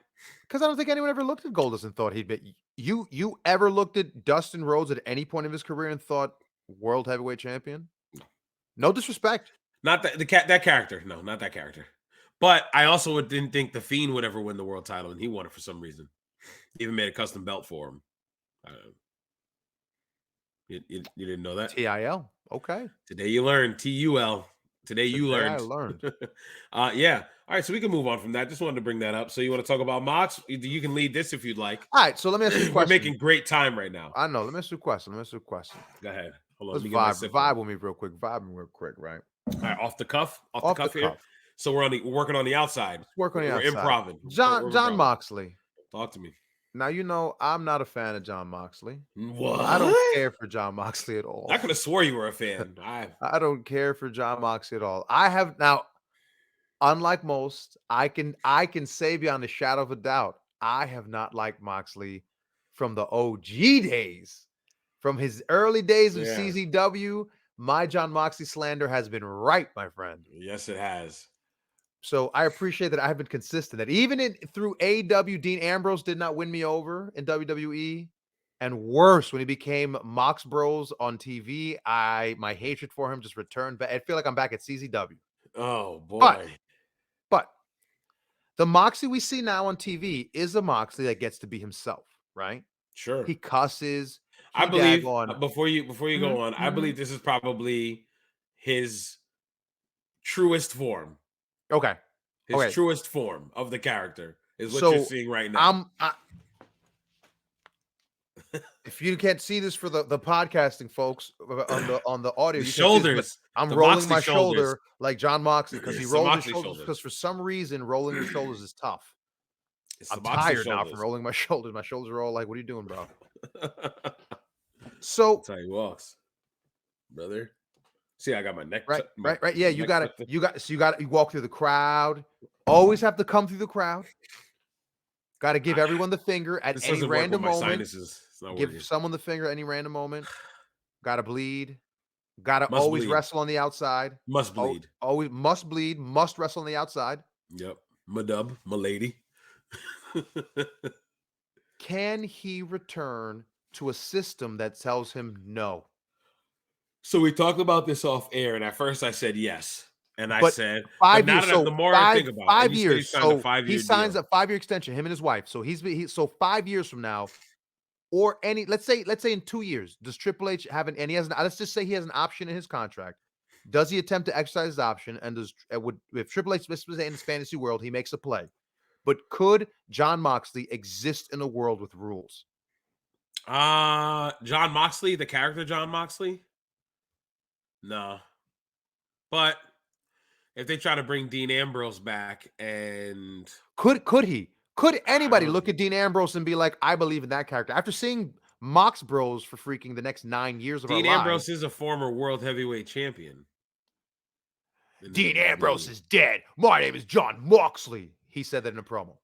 Because I don't think anyone ever looked at Goldust and thought he'd be. You ever looked at Dustin Rhodes at any point of his career and thought world heavyweight champion? No disrespect. Not that character. No, not that character. But I also didn't think the Fiend would ever win the world title, and he won it for some reason. He even made a custom belt for him. You didn't know that? TIL. Okay. Today you learned. TUL. Today you learned. I learned. Yeah. All right, so we can move on from that. Just wanted to bring that up. So you want to talk about Mox? You can lead this if you'd like. All right, so let me ask you a question. We're making great time right now. I know. Let me ask you a question. Go ahead. Hold on. Let's vibe with me real quick. Right? All right, off the cuff here. So we're working on the outside. We're improving. John Moxley. Talk to me. Now, I'm not a fan of John Moxley. What? I don't care for John Moxley at all. I could have swore you were a fan. I don't care for John Moxley at all. I have now, unlike most, I can say beyond a shadow of a doubt, I have not liked Moxley from the OG days. From his early days of CZW, my John Moxley slander has been right, my friend. Yes, it has. So I appreciate that I've been consistent. That even through AEW, Dean Ambrose did not win me over in WWE. And worse, when he became Mox Bros on TV, my hatred for him just returned back. I feel like I'm back at CZW. Oh, boy. But the Moxley we see now on TV is a Moxley that gets to be himself, right? Sure. He cusses. I believe, before you go on, I believe this is probably his truest form. Okay. His truest form of the character is what you're seeing right now. If you can't see this for the podcasting folks on the audio, the shoulders. I'm rolling my shoulder like John Moxley because he rolled his shoulders because for some reason rolling your shoulders is tough. I'm tired now from rolling my shoulders. My shoulders are all like, "What are you doing, bro?" So that's how he walks, brother. See, I got my neck. Right. Yeah, you got to walk through the crowd. Always have to come through the crowd. Got to give everyone the finger at any random moment. Give someone the finger at any random moment. Got to bleed. Got to always wrestle on the outside. Must bleed. Always must bleed. Must wrestle on the outside. Yep. Madub, milady. Can he return to a system that tells him no? So we talked about this off air, and at first I said yes, and I said 5 years. So the more I think about 5 years, he signs a 5-year extension. Him and his wife. So so 5 years from now, or let's say in 2 years, does Triple H have and he has let's just say he has an option in his contract. Does he attempt to exercise his option? And if Triple H was in his fantasy world, he makes a play. But could John Moxley exist in a world with rules? John Moxley, the character John Moxley? No. But if they try to bring Dean Ambrose back and Could anybody look at Dean Ambrose and be like, I believe in that character? After seeing Mox Bros for freaking the next 9 years of Dean our Ambrose lives. is a former world heavyweight champion. Dean Ambrose is dead. My name is John Moxley. He said that in a promo.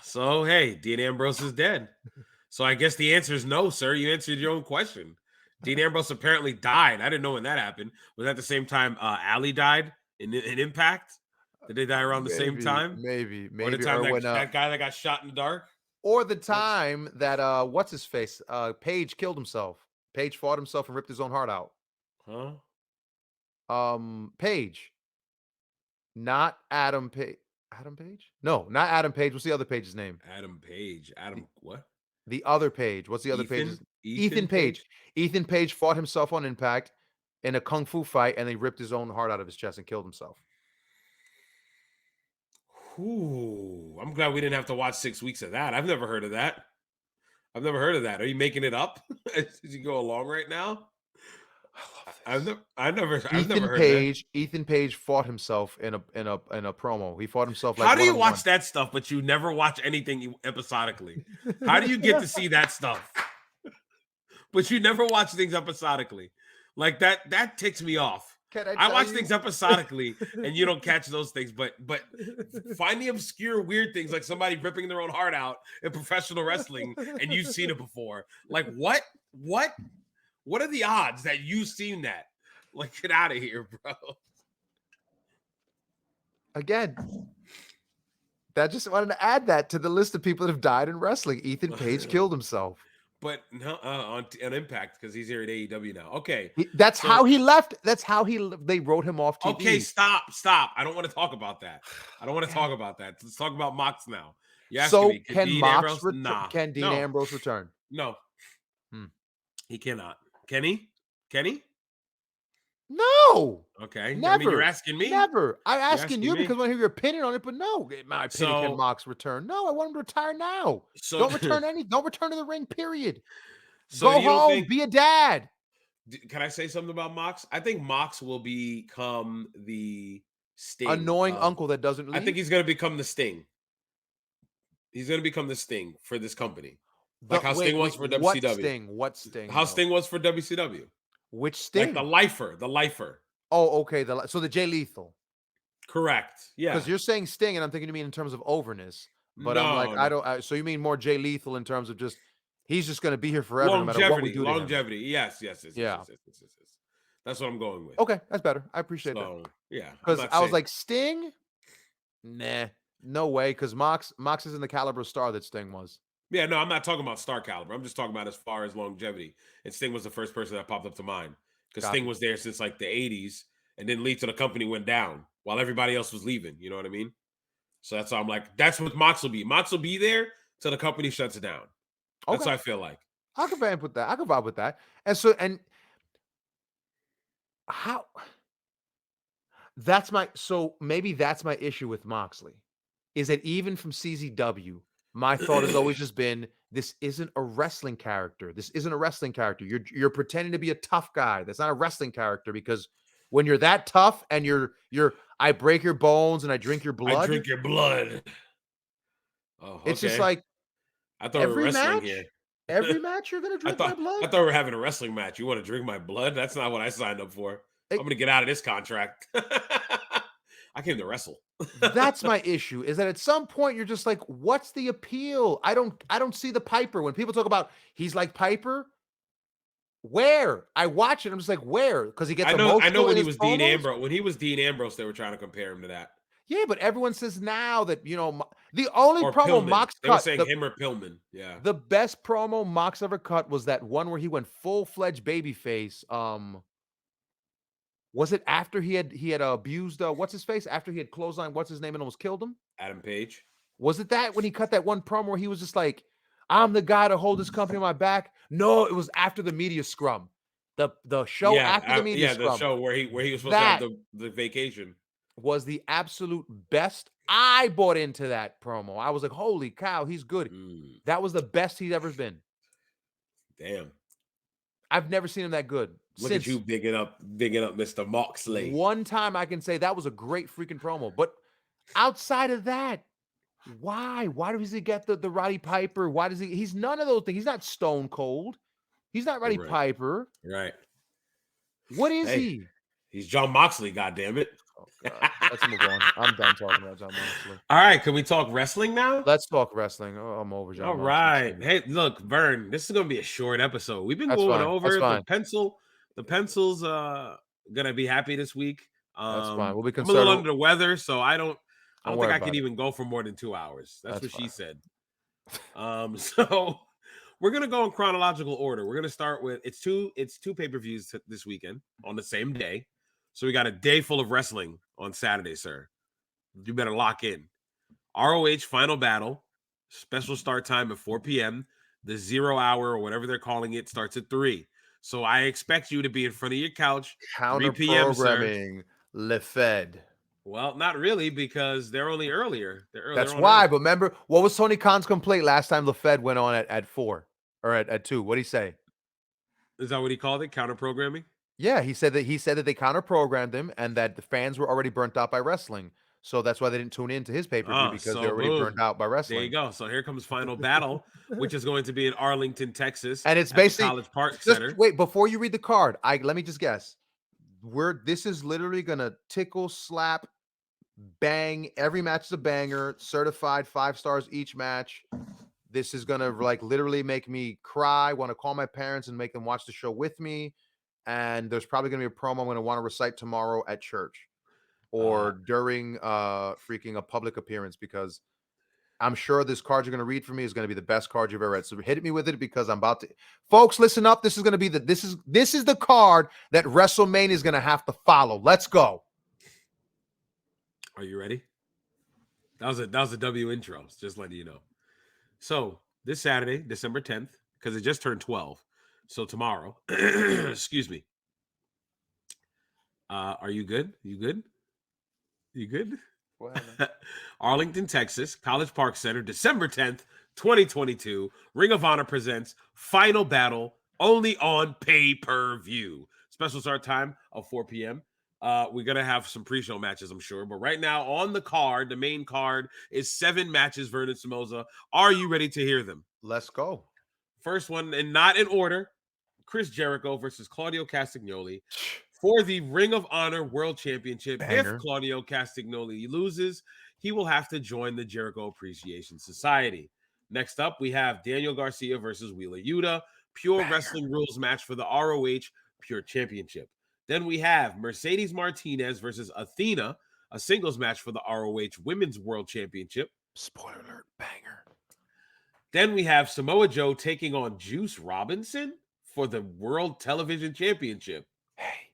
So, hey, Dean Ambrose is dead. So I guess the answer is no, sir. You answered your own question. Dean Ambrose apparently died. I didn't know when that happened. Was that the same time Ali died in Impact? Did they die around the same time? Maybe. Or the time that guy that got shot in the dark? Or the time that what's his face? Page killed himself. Page fought himself and ripped his own heart out. Huh? Page. Not Adam Page. Adam Page? No, not Adam Page. What's the other Page's name? Adam Page. What? The other Page. What's the other Page's? Ethan Page. Ethan Page fought himself on Impact in a kung fu fight, and he ripped his own heart out of his chest and killed himself. Ooh, I'm glad we didn't have to watch 6 weeks of that. I've never heard of that. Are you making it up as you go along right now? I've never heard that. Ethan Page fought himself in a promo. He fought himself like. How do you watch that stuff, but you never watch anything episodically? How do you get to see that stuff, but you never watch things episodically? Like that ticks me off. I watch things episodically, and you don't catch those things. But find the obscure, weird things like somebody ripping their own heart out in professional wrestling, and you've seen it before. Like what? What are the odds that you've seen that? Like, get out of here, bro. Again, that just wanted to add that to the list of people that have died in wrestling. Ethan Page killed himself. But no, on Impact because he's here at AEW now. Okay, that's how he left. That's how they wrote him off TV. Okay, stop. I don't want to talk about that. Let's talk about Mox now. Can Mox return? Can Dean Ambrose return? No, he cannot. Can he? No. Okay. Never. I mean, you're asking me. Never. I'm asking you because I want to hear your opinion on it. But no, in my opinion, can Mox return? No, I want him to retire now. Don't return Don't return to the ring. Period. Go home. Be a dad. Can I say something about Mox? I think Mox will become the Sting. Annoying uncle that doesn't leave? I think he's going to become the Sting. He's going to become the Sting for this company. Like how Sting was for WCW. What Sting? How Sting was for WCW. Which Sting? Like the lifer. Oh, okay. So the Jay Lethal. Correct. Yeah. Because you're saying Sting, and I'm thinking you mean in terms of overness. But I'm like, I don't. So you mean more Jay Lethal in terms of just he's just going to be here forever, longevity, no matter what we do. Longevity. Yes. That's what I'm going with. Okay, that's better. I appreciate that. Yeah. Because I was like, Sting? Nah, no way. Because Mox isn't the caliber of star that Sting was. Yeah, no, I'm not talking about star caliber. I'm just talking about as far as longevity. And Sting was the first person that popped up to mind. Because Sting was there since like the 80s and didn't leave till the company went down while everybody else was leaving. You know what I mean? So that's why I'm like, that's what Mox will be. Mox will be there till the company shuts it down. That's what I feel like. I can vibe with that. And how maybe that's my issue with Moxley is that even from CZW, my thought has always just been, this isn't a wrestling character. You're pretending to be a tough guy. That's not a wrestling character, because when you're that tough and I break your bones and I drink your blood. Oh, okay. It's just like I thought we were wrestling here. Every match you're going to drink my blood? I thought we were having a wrestling match. You want to drink my blood? That's not what I signed up for. I'm going to get out of this contract. I came to wrestle. That's my issue, is that at some point you're just like, what's the appeal? I don't see the Piper. When people talk about he's like Piper, where? I watch it, I'm just like, where? Because he gets emotional. I know when he was Dean Ambrose. When he was Dean Ambrose, they were trying to compare him to that. Yeah, but everyone says now that, the only promo Mox cut. They were saying him or Pillman. Yeah. The best promo Mox ever cut was that one where he went full-fledged babyface. Was it after he had abused what's his face? After he had clotheslined what's his name and almost killed him? Adam Page. Was it that when he cut that one promo where he was just like, I'm the guy to hold this company on my back? No, it was after the media scrum. The show after the media scrum. Yeah, the show where he was supposed to have the vacation. Was the absolute best. I bought into that promo. I was like, holy cow, he's good. That was the best he's ever been. Damn. I've never seen him that good. Look at you bigging up Mr. Moxley. One time I can say that was a great freaking promo. But outside of that, why? Why does he get the Roddy Piper? Why does he's none of those things. He's not Stone Cold. He's not Roddy Piper. Right. What is he? He's John Moxley, goddammit. Oh, God. Let's move on. I'm done talking about John Moxley. All right, can we talk wrestling now? Let's talk wrestling. Oh, I'm over John Moxley. All right. Hey, look, Vern, this is gonna be a short episode. We've been going over the pencil. The pencil's gonna be happy this week. That's fine. We'll be concerned. I'm a little under the weather, so I don't think I can even go for more than 2 hours. That's what she said. So we're gonna go in chronological order. We're gonna start with it's two pay-per-views this weekend on the same day. So we got a day full of wrestling on Saturday, sir. You better lock in. ROH Final Battle, special start time at 4 p.m. The 0 hour or whatever they're calling it starts at 3. So I expect you to be in front of your couch. 3 p.m., sir. Le Fed. Well, not really, because they're only earlier. They're earlier. That's why. But remember, what was Tony Khan's complaint last time Le Fed went on at 4 or at 2? What did he say? Is that what he called it? Counter programming? Yeah, he said that they counter programmed him and that the fans were already burnt out by wrestling. So that's why they didn't tune in to his pay-per-view because they're already burned out by wrestling. There you go. So here comes Final Battle, which is going to be in Arlington, Texas. And it's basically College Park Center. Wait, before you read the card, let me just guess. This is literally gonna tickle, slap, bang. Every match is a banger, certified 5 stars each match. This is gonna literally make me cry, want to call my parents and make them watch the show with me. And there's probably gonna be a promo I'm gonna want to recite tomorrow at church or during freaking a public appearance, because I'm sure this card you're going to read for me is going to be the best card you've ever read. So hit me with it, because I'm about to. Folks, listen up. This is going to be this is the card that WrestleMania is going to have to follow. Let's go. Are you ready? That was a W intro. Just letting you know. So this Saturday, December 10th, because it just turned 12. So tomorrow, excuse me. Are you good? You good? You good? Arlington, Texas, College Park Center, December 10th, 2022. Ring of Honor presents Final Battle, only on pay-per-view. Special start time of 4 p.m. We're going to have some pre-show matches, I'm sure. But right now on the card, the main card is 7 matches, Vernon Somoza. Are you ready to hear them? Let's go. First one, and not in order, Chris Jericho versus Claudio Castagnoli for the Ring of Honor World Championship. Banger. If Claudio Castagnoli loses, he will have to join the Jericho Appreciation Society. Next up, we have Daniel Garcia versus Wheeler Yuta, pure wrestling rules match for the ROH Pure Championship. Then we have Mercedes Martinez versus Athena, a singles match for the ROH Women's World Championship. Spoiler alert, banger. Then we have Samoa Joe taking on Juice Robinson for the World Television Championship. Hey,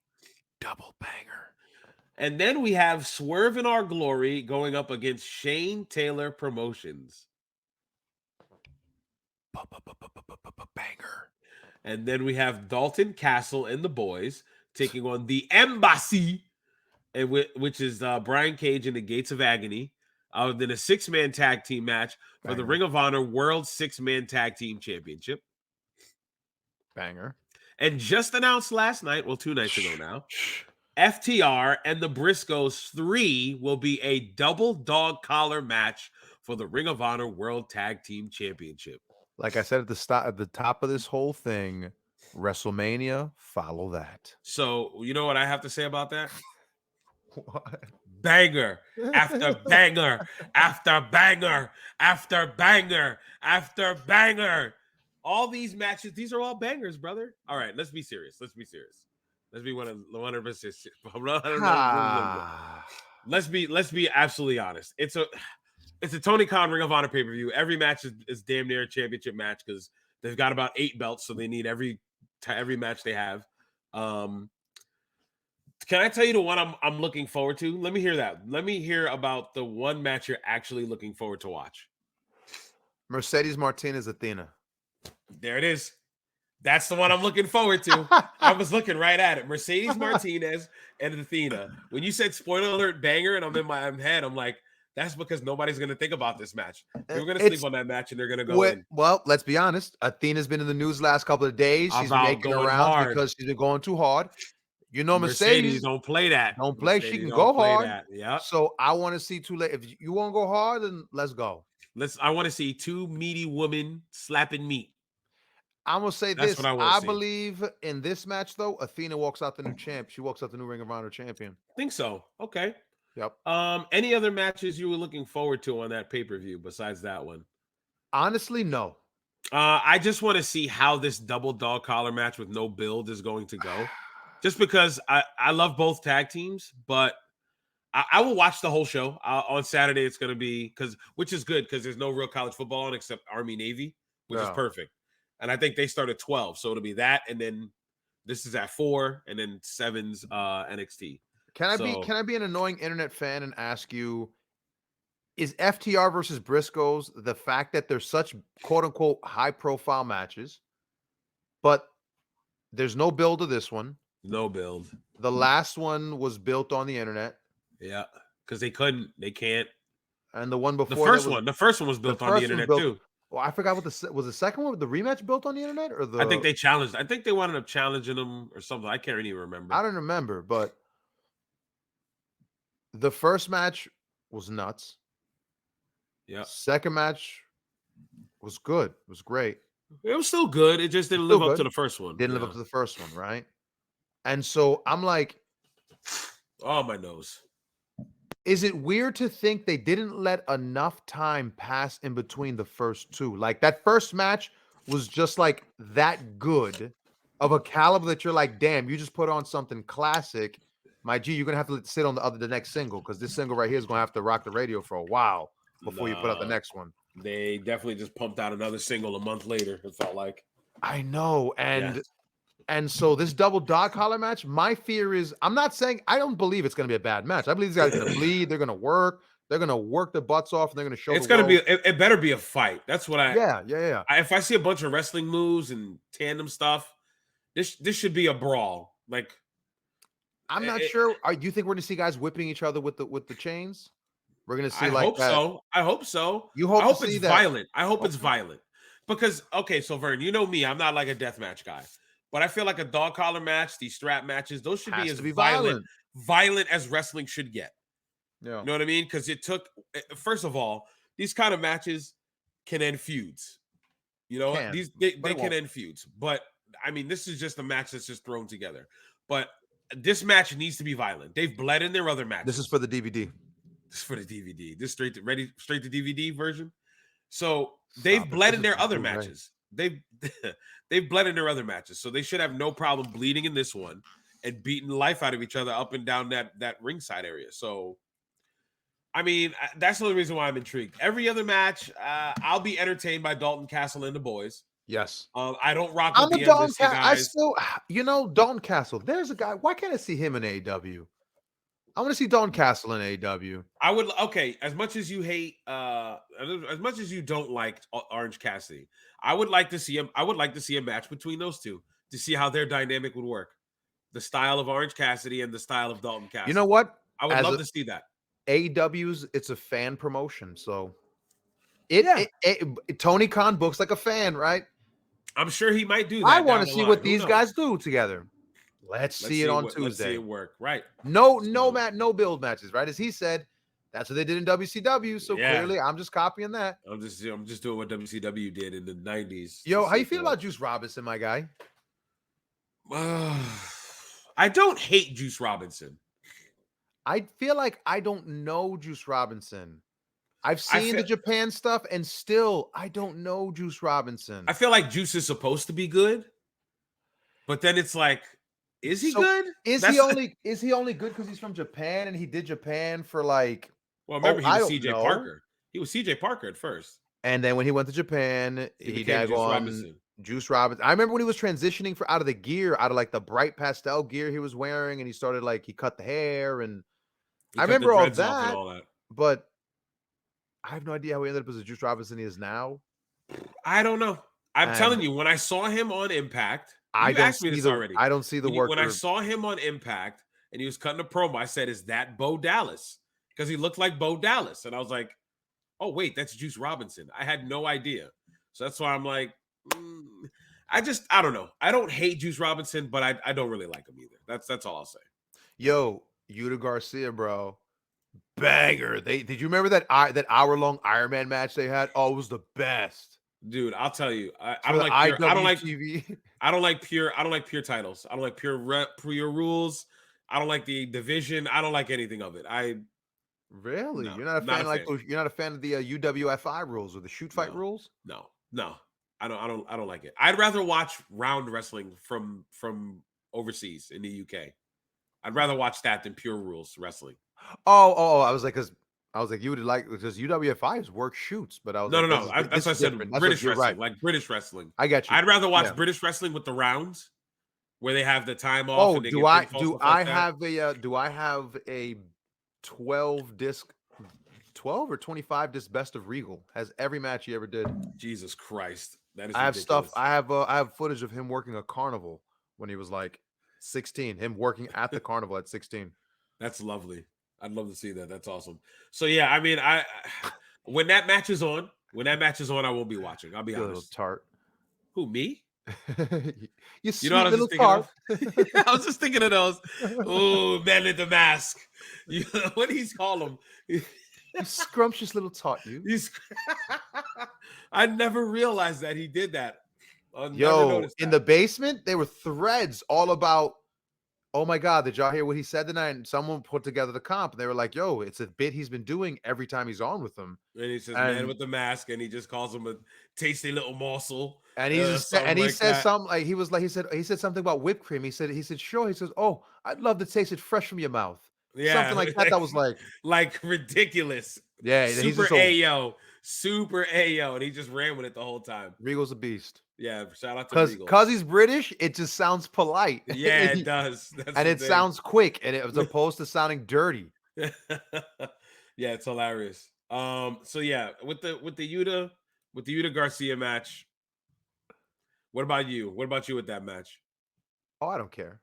double banger. And then we have Swerve in Our Glory going up against Shane Taylor Promotions. Banger. And then we have Dalton Castle and the boys taking on the Embassy, which is Brian Cage and the Gates of Agony. Then a 6-man tag team match for the Ring of Honor World 6-man Tag Team Championship. Banger. And just announced last night, 2 nights ago now, FTR and the Briscoes 3 will be a double dog collar match for the Ring of Honor World Tag Team Championship. Like I said at the top of this whole thing, WrestleMania, follow that. So you know what I have to say about that? What? Banger after banger after banger after banger after banger. All these matches, these are all bangers, brother. All right, let's be serious. Let's be 100%. Let's be absolutely honest. It's a Tony Khan Ring of Honor pay-per-view. Every match is damn near a championship match because they've got about 8 belts, so they need every match they have. Can I tell you the one I'm looking forward to? Let me hear that. Let me hear about the one match you're actually looking forward to watch. Mercedes Martinez Athena. There it is. That's the one I'm looking forward to. I was looking right at it. Mercedes Martinez and Athena. When you said spoiler alert banger and I'm in my head, I'm like, That's because nobody's going to think about this match. They're going to sleep on that match, and they're going to go in. Well, let's be honest. Athena's been in the news last couple of days. She's been making her rounds because she's been going too hard. You know, Mercedes don't play that. Don't play. Mercedes she can go hard. Yeah. So I want to see two. If you want to go hard, then let's go. I want to see two meaty women slapping meat. I'm gonna say this. I believe in this match, though, Athena walks out the new champ. She walks out the new Ring of Honor champion. Think so. Okay. Yep. Any other matches you were looking forward to on that pay-per-view besides that one? Honestly, no. I just want to see how this double dog collar match with no build is going to go. Just because I love both tag teams, but I will watch the whole show. On Saturday, it's going to be which is good because there's no real college football on except Army Navy, which is perfect. And I think they start at 12, so it'll be that, and then this is at 4, and then 7's NXT. Can I be an annoying internet fan and ask you, is FTR versus Briscoes the fact that they're such quote unquote high profile matches, but there's no build to this one? No build. The last one was built on the internet. Yeah, because they can't. And the one before the first one was built on the internet too. Well, I forgot was the second one. The rematch built on the internet, or I think they challenged. I think they wound up challenging them or something. I can't even remember. I don't remember, but the first match was nuts. Yeah. Second match was good. It was great. It was still good. It just didn't live up to the first one. Didn't live up to the first one, right? And so I'm like, oh, my nose. Is it weird to think they didn't let enough time pass in between the first two? Like that first match was just like that good of a caliber that you're like, damn, you just put on something classic. My G, you're gonna have to sit on the next single because this single right here is gonna have to rock the radio for a while before you put out the next one. They definitely just pumped out another single a month later. It felt like. I know, and so this double dog collar match, my fear is, I'm not saying I don't believe it's going to be a bad match. I believe these guys are going to bleed. They're going to work. They're going to work their butts off, and they're going to show. It's going to be. It better be a fight. That's what I. Yeah. If I see a bunch of wrestling moves and tandem stuff, this should be a brawl. Like, I'm not sure. Do you think we're going to see guys whipping each other with the chains? We're going to see I hope so. I hope so. You hope. I hope it's violent. I hope it's violent. Because so Vern, you know me, I'm not like a deathmatch guy. But I feel like a dog collar match, these strap matches, those should be as violent as wrestling should get. Yeah. You know what I mean? Because first of all, these kind of matches can end feuds. You know, they can end feuds. But I mean, this is just a match that's just thrown together. But this match needs to be violent. They've bled in their other matches. This is for the DVD. This is for the DVD. This straight to DVD version. So they've bled in their other matches. They've bled in their other matches, so they should have no problem bleeding in this one and beating the life out of each other up and down that ringside area. So, I mean, that's the only reason why I'm intrigued. Every other match, I'll be entertained by Dalton Castle and the boys. Yes. I don't rock with the Dalton Castle. I still, Dalton Castle. There's a guy. Why can't I see him in AEW? I want to see Dalton Castle in AEW. I would. Okay, as much as you hate, as much as you don't like Orange Cassidy, I would like to see him. I would like to see a match between those two to see how their dynamic would work. The style of Orange Cassidy and the style of Dalton Castle. You know what? I would love to see that. AEW's, it's a fan promotion, so Tony Khan books like a fan, right? I'm sure he might do that. I want to see what these guys do together. Let's see it on Tuesday. Let's see it work, right? No build matches, right? As he said, that's what they did in WCW. So clearly, I'm just copying that. I'm just doing what WCW did in the 90s. Yo, how you feel about Juice Robinson, my guy? I don't hate Juice Robinson. I feel like I don't know Juice Robinson. I've seen the Japan stuff, and still, I don't know Juice Robinson. I feel like Juice is supposed to be good, but then it's like, is he good? Is he only good because he's from Japan and he did Japan for like? Well, remember he was CJ Parker. He was CJ Parker at first, and then when he went to Japan, he got on Juice Robinson. I remember when he was transitioning out of like the bright pastel gear he was wearing, and he started like he cut the hair, and I remember all that. But I have no idea how he ended up as a Juice Robinson he is now. I don't know. I'm telling you, when I saw him on Impact. I don't see the work. When I saw him on Impact and he was cutting a promo, I said, "Is that Bo Dallas?" because he looked like Bo Dallas, and I was like, oh wait, that's Juice Robinson. I had no idea, so that's why I'm like, I don't know. I don't hate Juice Robinson, but I don't really like him either. That's all I'll say. Yo, Yuta Garcia, bro. Banger. Did you remember that hour-long Iron Man match they had? Oh, it was the best. Dude, I'll tell you. I don't like pure I don't like pure titles. I don't like pure rules. I don't like the division. I don't like anything of it. Really? No, you're not a fan you're not a fan of the UWFI rules or the shoot fight rules? No. I don't like it. I'd rather watch round wrestling from overseas in the UK. I'd rather watch that than pure rules wrestling. Oh, I was like, you would like, because UWFI is work shoots, but I was no. That's what I said. British wrestling, right. like British wrestling. I got you. I'd rather watch British wrestling with the rounds, where they have the time off. And they do I have a 12 or 25 disc best of Regal? Has every match he ever did. Jesus Christ, that is. I have ridiculous. stuff. I have footage of him working a carnival when he was like 16. Him working at the carnival at 16. That's lovely. I'd love to see that. That's awesome. So yeah, I mean, when that match is on, I won't be watching. I'll be honest. Little tart. Who, me? you know what I was just thinking of? I was just thinking of those. Oh, man in the mask. What do you call him? You scrumptious little tart, you. I never realized that he did that. In the basement, they were threads all about, oh my God, did y'all hear what he said tonight? And someone put together the comp, and they were like, yo, it's a bit he's been doing every time he's on with them. And he says, man with the mask, and he just calls him a tasty little morsel. And he said something like, he said something about whipped cream. He said, sure. He says, oh, I'd love to taste it fresh from your mouth. Yeah. Something like that. That was like ridiculous. Yeah. Super Ayo. And he just ran with it the whole time. Regal's a beast. Yeah, shout out to Regal. Because he's British, it just sounds polite. Yeah, it does. It sounds quick, and as opposed to sounding dirty. Yeah, it's hilarious. So yeah, with the Yuta Garcia match. What about you? What about you with that match? Oh, I don't care.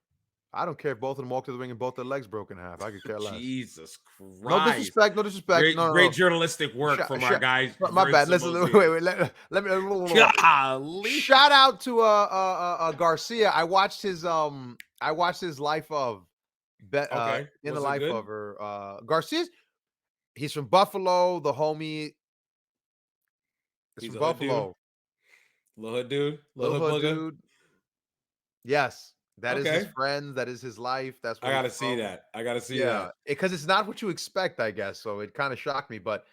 I don't care if both of them walk to the ring and both their legs broken in half. I could care less. Jesus Christ. No disrespect. Great journalistic work from our guys. My bad. Listen, wait. Let me. Shout out to Garcia. I watched his life of okay. In the life of her. Garcia's. He's from Buffalo. The homie. He's from Buffalo. Little dude. Little dude. Yes. That is his friends. That is his life. That's what I gotta see that. Yeah, because it's not what you expect, I guess. So it kind of shocked me, but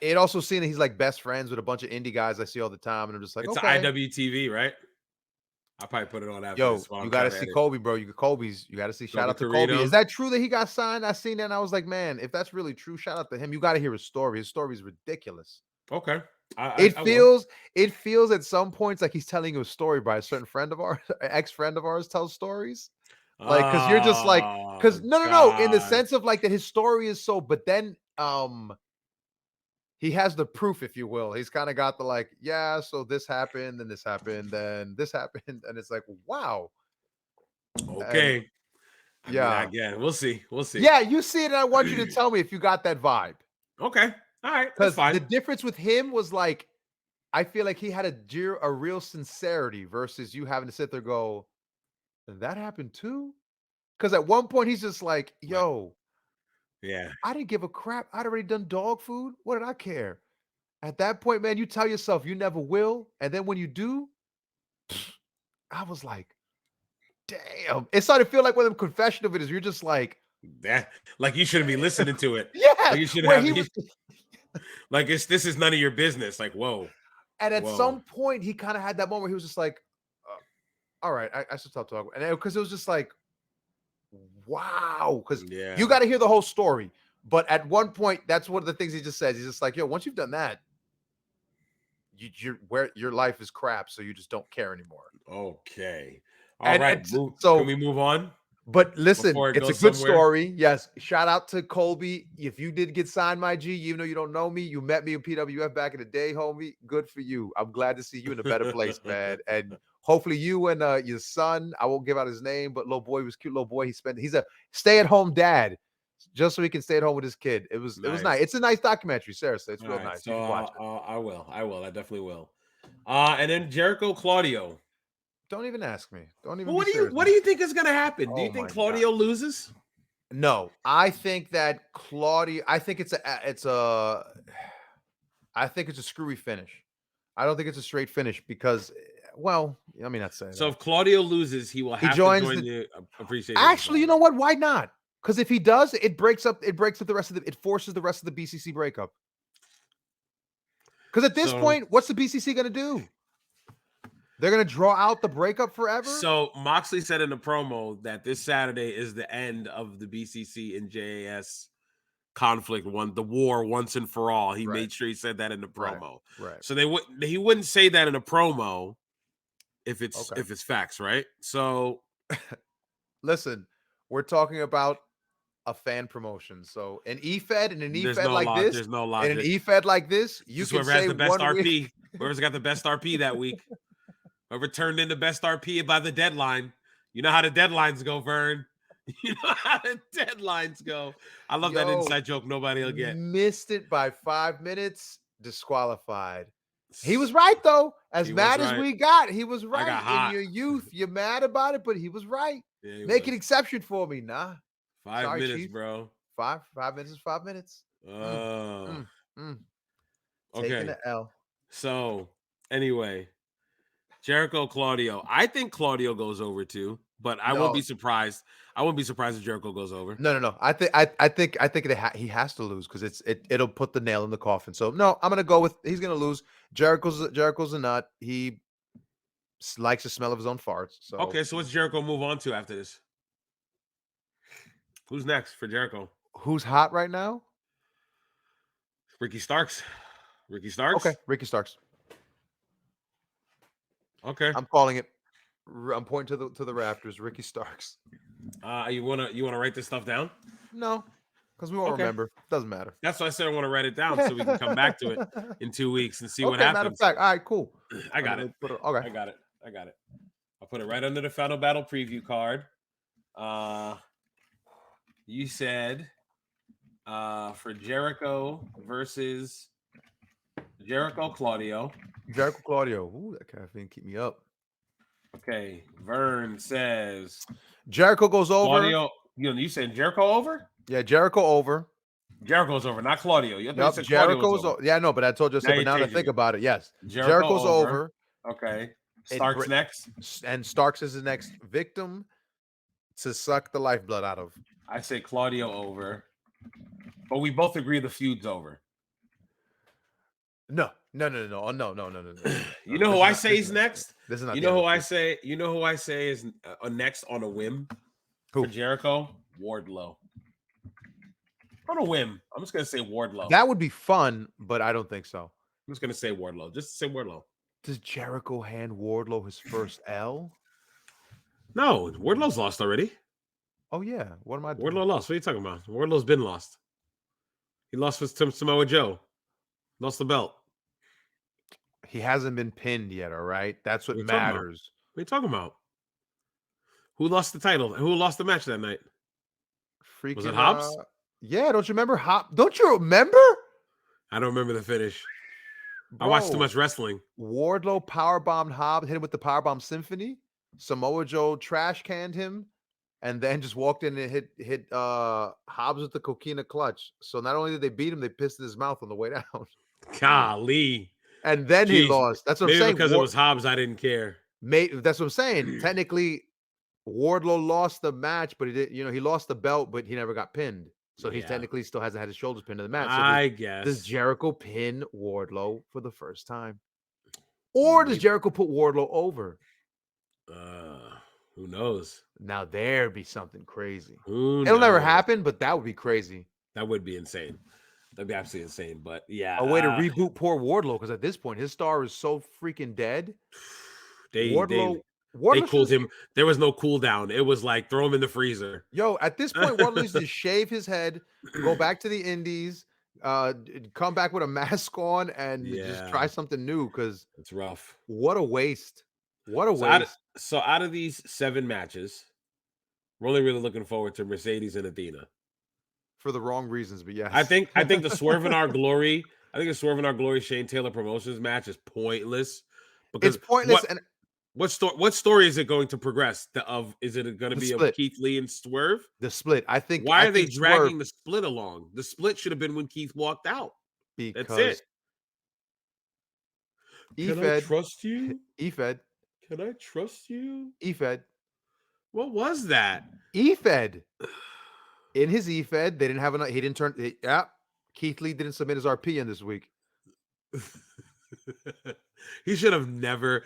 it also seen that he's like best friends with a bunch of indie guys I see all the time, and I'm just like, it's IWTV, right? I'll probably put it on after. Yo, you got to see Kobe, bro. You got to see. Shout out to Kobe. Is that true that he got signed? I seen that, and I was like, man, if that's really true, shout out to him. You got to hear his story. His story is ridiculous. Okay. It feels at some points like he's telling you a story by a certain friend of ours, ex-friend of ours tells stories. Like, because you're just like, because no, in the sense of like that his story is so, but then he has the proof, if you will. He's kind of got the like, yeah, so this happened, then this happened, then this happened, and it's like, wow. Okay. And, again, we'll see. Yeah, you see it, and I want you to tell me if you got that vibe. Okay. All right, because the difference with him was like, I feel like he had a real sincerity versus you having to sit there and go, and that happened too? Because at one point he's just like, yo, yeah, I didn't give a crap. I'd already done dog food. What did I care? At that point, man, you tell yourself you never will. And then when you do, I was like, damn. It started to feel like one of them confession videos. You're just like, that, like you shouldn't be listening to it. Yeah. Like you shouldn't have like this is none of your business. Like, whoa. And at some point, he kind of had that moment where he was just like, all right, I should stop talking. And because it was just like, wow. Because you got to hear the whole story. But at one point, that's one of the things he just says. He's just like, yo, once you've done that, your life is crap. So you just don't care anymore. Okay. All right. So can we move on? But listen, it's a good story. Yes. Shout out to Colby. If you did get signed, my G, even though you don't know me, you met me in PWF back in the day, homie. Good for you. I'm glad to see you in a better place, man. And hopefully you and your son, I won't give out his name, but little boy was cute. Little boy, he's a stay-at-home dad. just so he can stay at home with his kid. It was nice. It's a nice documentary. Seriously, it's real nice. So you should watch it. I will. I definitely will. And then Jericho Claudio. Don't even ask me. Don't even. Well, what do you think is going to happen? Do you think Claudio loses? No, I think that Claudio. I think it's a screwy finish. I don't think it's a straight finish because, well, I mean, that's so. If Claudio loses, he will have to join the appreciation. Actually, you know what? Why not? Because if he does, it breaks up the rest of it forces the rest of the BCC breakup. Because at this point, what's the BCC going to do? They're going to draw out the breakup forever? So Moxley said in the promo that this Saturday is the end of the BCC and JAS conflict, the war once and for all. He made sure he said that in the promo. Right. So he wouldn't say that in a promo if it's facts, right? So listen, we're talking about a fan promotion. So an E-Fed and an E-Fed like this, there's no logic. And an E-Fed like this, you can say the best RP. Whoever's got the best RP that week. Whoever turned in the best RP by the deadline. You know how the deadlines go, Vern. You know how the deadlines go. I love that inside joke nobody will get. Missed it by 5 minutes, disqualified. He was right, though. As mad as we got, he was right. In your youth, you're mad about it, but he was right. Yeah, Make an exception for me. Nah. 5 minutes, Chief. Bro. 5 minutes is 5 minutes. Okay. Taking the L. So, anyway, Jericho Claudio. I think Claudio goes over too, but I won't be surprised. I won't be surprised if Jericho goes over. No. I think he has to lose because it'll put the nail in the coffin. So no, I'm gonna go with he's gonna lose. Jericho's a nut. He likes the smell of his own farts. So okay, so what's Jericho move on to after this? Who's next for Jericho? Who's hot right now? Ricky Starks. Okay, Ricky Starks. Okay, I'm calling it. I'm pointing to the Raptors. Ricky Starks. You wanna write this stuff down? No, because we won't remember. Doesn't matter. That's why I said I want to write it down so we can come back to it in 2 weeks and see what happens. Matter of fact, all right, cool. I got it. I got it. I'll put it right under the Final Battle preview card. You said for Jericho versus Jericho Claudio. Ooh, that caffeine keep me up. Okay. Vern says Jericho goes over. Claudio, you said Jericho over? Yeah, Jericho over. Jericho's over, not Claudio. Jericho's over. Yeah, no, but I told you. But now that I think about it, yes. Jericho's over. Okay. Starks next. And Starks is the next victim to suck the lifeblood out of. I say Claudio over. But we both agree the feud's over. No. You know who I say is next? This is not. You know who I say is next on a whim for Jericho? Wardlow. On a whim. I'm just gonna say Wardlow. That would be fun, but I don't think so. I'm just gonna say Wardlow. Just to say Wardlow. Does Jericho hand Wardlow his first L? No, Wardlow's lost already. Oh yeah. What am I doing? Wardlow lost. What are you talking about? Wardlow's been lost. He lost with Samoa Joe. Lost the belt. He hasn't been pinned yet, all right? That's what matters. What are you talking about? Who lost the title? Who lost the match that night? Was it Hobbs? Yeah, don't you remember Hobbs? Don't you remember? I don't remember the finish. Bro, I watched too much wrestling. Wardlow powerbombed Hobbs, hit him with the powerbomb symphony. Samoa Joe trash canned him, and then just walked in and hit Hobbs with the coquina clutch. So not only did they beat him, they pissed in his mouth on the way down. Golly. And then he lost. That's what I'm saying. Because it was Hobbs, I didn't care. That's what I'm saying. Technically, Wardlow lost the match, but he did. He lost the belt, but he never got pinned. So he technically still hasn't had his shoulders pinned to the match. So I guess. Does Jericho pin Wardlow for the first time, or does Jericho put Wardlow over? Who knows? Now there'd be something crazy. It'll never happen, but that would be crazy. That would be insane. That'd be absolutely insane. But yeah, a way to reboot poor Wardlow, because at this point his star is so freaking dead. Wardlow cooled him. There was no cool down. It was like throw him in the freezer. Yo, at this point, Wardlow needs to shave his head, go back to the Indies, come back with a mask on, and just try something new. Because it's rough. What a waste! What a waste! So out of these 7 matches, we're only really looking forward to Mercedes and Athena. for the wrong reasons, but yes. I think the Swerve in Our Glory. I think the Swerve in Our Glory Shane Taylor Promotions match is pointless because it's pointless. And what story is it going to progress? Is it going to be of split. Keith Lee and Swerve? The split. I think. Why are they dragging the split along? The split should have been when Keith walked out. That's it. Can I trust you? Efed. Can I trust you? Efed. What was that? Efed. In his Efed, they didn't have enough. He didn't turn. Keith Lee didn't submit his RP in this week. He should have never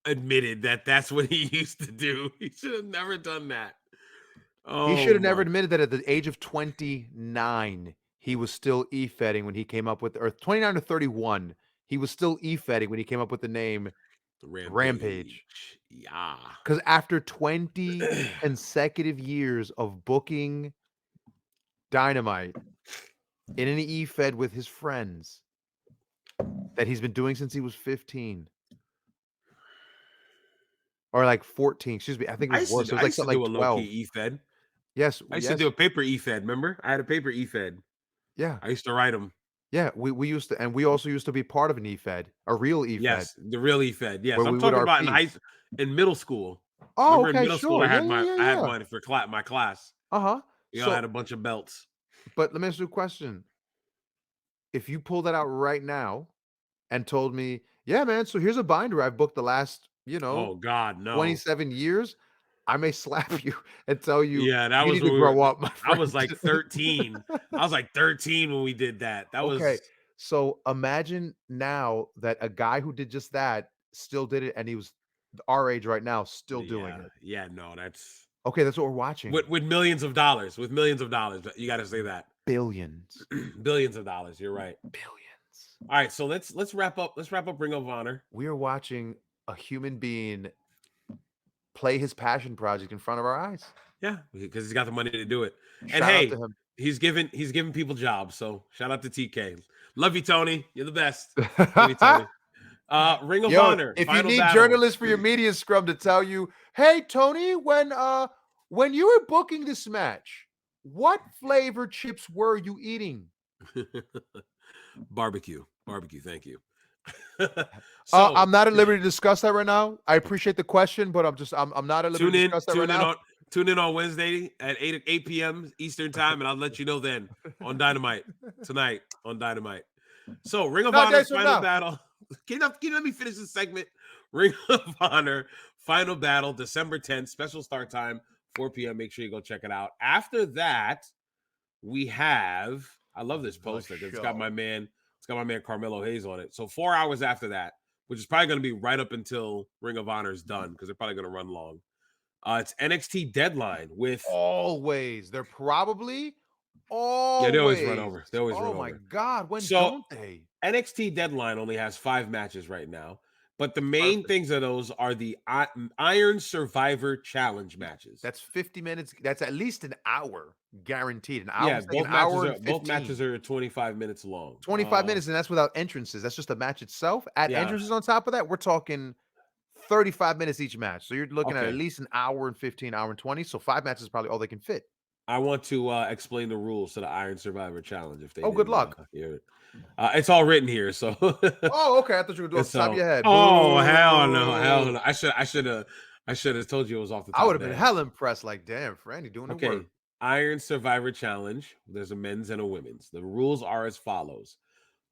admitted that that's what he used to do. He should have never done that. He should have never admitted that at the age of 29, he was still E-fedding when he came up with, or 29 to 31, he was still E-fedding when he came up with the name Rampage. Yeah. Because after 20 consecutive years of booking Dynamite in an E-fed with his friends that he's been doing since he was 15. Or like 14, excuse me. I think it was worse. It was like something like 12. Low-key E-fed. Yes. I used to do a paper E-fed, remember? I had a paper E-fed. Yeah. I used to write them. Yeah, we used to, and we also used to be part of an E-fed, a real E-fed. Yes, the real E-fed. Yes, I'm talking about in middle school. Oh, remember okay, in middle school, I had I had mine for my class. Uh-huh. You know, I had a bunch of belts. But let me ask you a question. If you pull that out right now and told me, yeah, man, so here's a binder I've booked the last, oh God, no, 27 years, I may slap you and tell you, yeah, that you was need to grow up, my friend. I was like 13. I was like 13 when we did that. That was okay. So imagine now that a guy who did just that still did it, and he was our age right now, still doing it. Yeah, no, that's okay. That's what we're watching with millions of dollars. With millions of dollars, you got to say that billions, billions of dollars. You're right, billions. All right, so let's wrap up. Let's wrap up Ring of Honor. We are watching a human being play his passion project in front of our eyes. Yeah, because he's got the money to do it. And hey, he's giving people jobs. So shout out to TK. Love you, Tony. You're the best. Love you, Tony. Ring of Honor. If you need journalists for your media scrum to tell you, hey Tony, when you were booking this match, what flavor chips were you eating? Barbecue. Thank you. So, I'm not at liberty to discuss that right now. I appreciate the question, but I'm not at liberty to discuss that right now. Tune in on Wednesday at 8 p.m. Eastern time, and I'll let you know then on Dynamite tonight on Dynamite. So Ring of Honor final battle. Can you let me finish this segment? Ring of Honor final battle, December 10th, special start time, 4 p.m. Make sure you go check it out. After that, we have. I love this poster because it's got my man Carmelo Hayes on it. So 4 hours after that, which is probably going to be right up until Ring of Honor is done because they're probably going to run long. It's NXT Deadline with always. They're probably always. Yeah, they always run over. Oh my God, when don't they? NXT Deadline only has 5 matches right now. But the main things of those are the Iron Survivor Challenge matches. That's 50 minutes. That's at least an hour guaranteed. An hour. Yeah, both matches are 25 minutes long. 25 minutes, and that's without entrances. That's just a match itself. Add entrances on top of that, we're talking 35 minutes each match. So you're looking at least an hour and 15, hour and 20. So 5 matches is probably all they can fit. I want to explain the rules to the Iron Survivor Challenge. If they good luck. Hear it. It's all written here, so. Oh, okay. I thought you were doing top of your head. Oh, hell no! I should have told you it was off the top. I would have been hell impressed. Like, damn, Franny doing the work. Iron Survivor Challenge. There's a men's and a women's. The rules are as follows: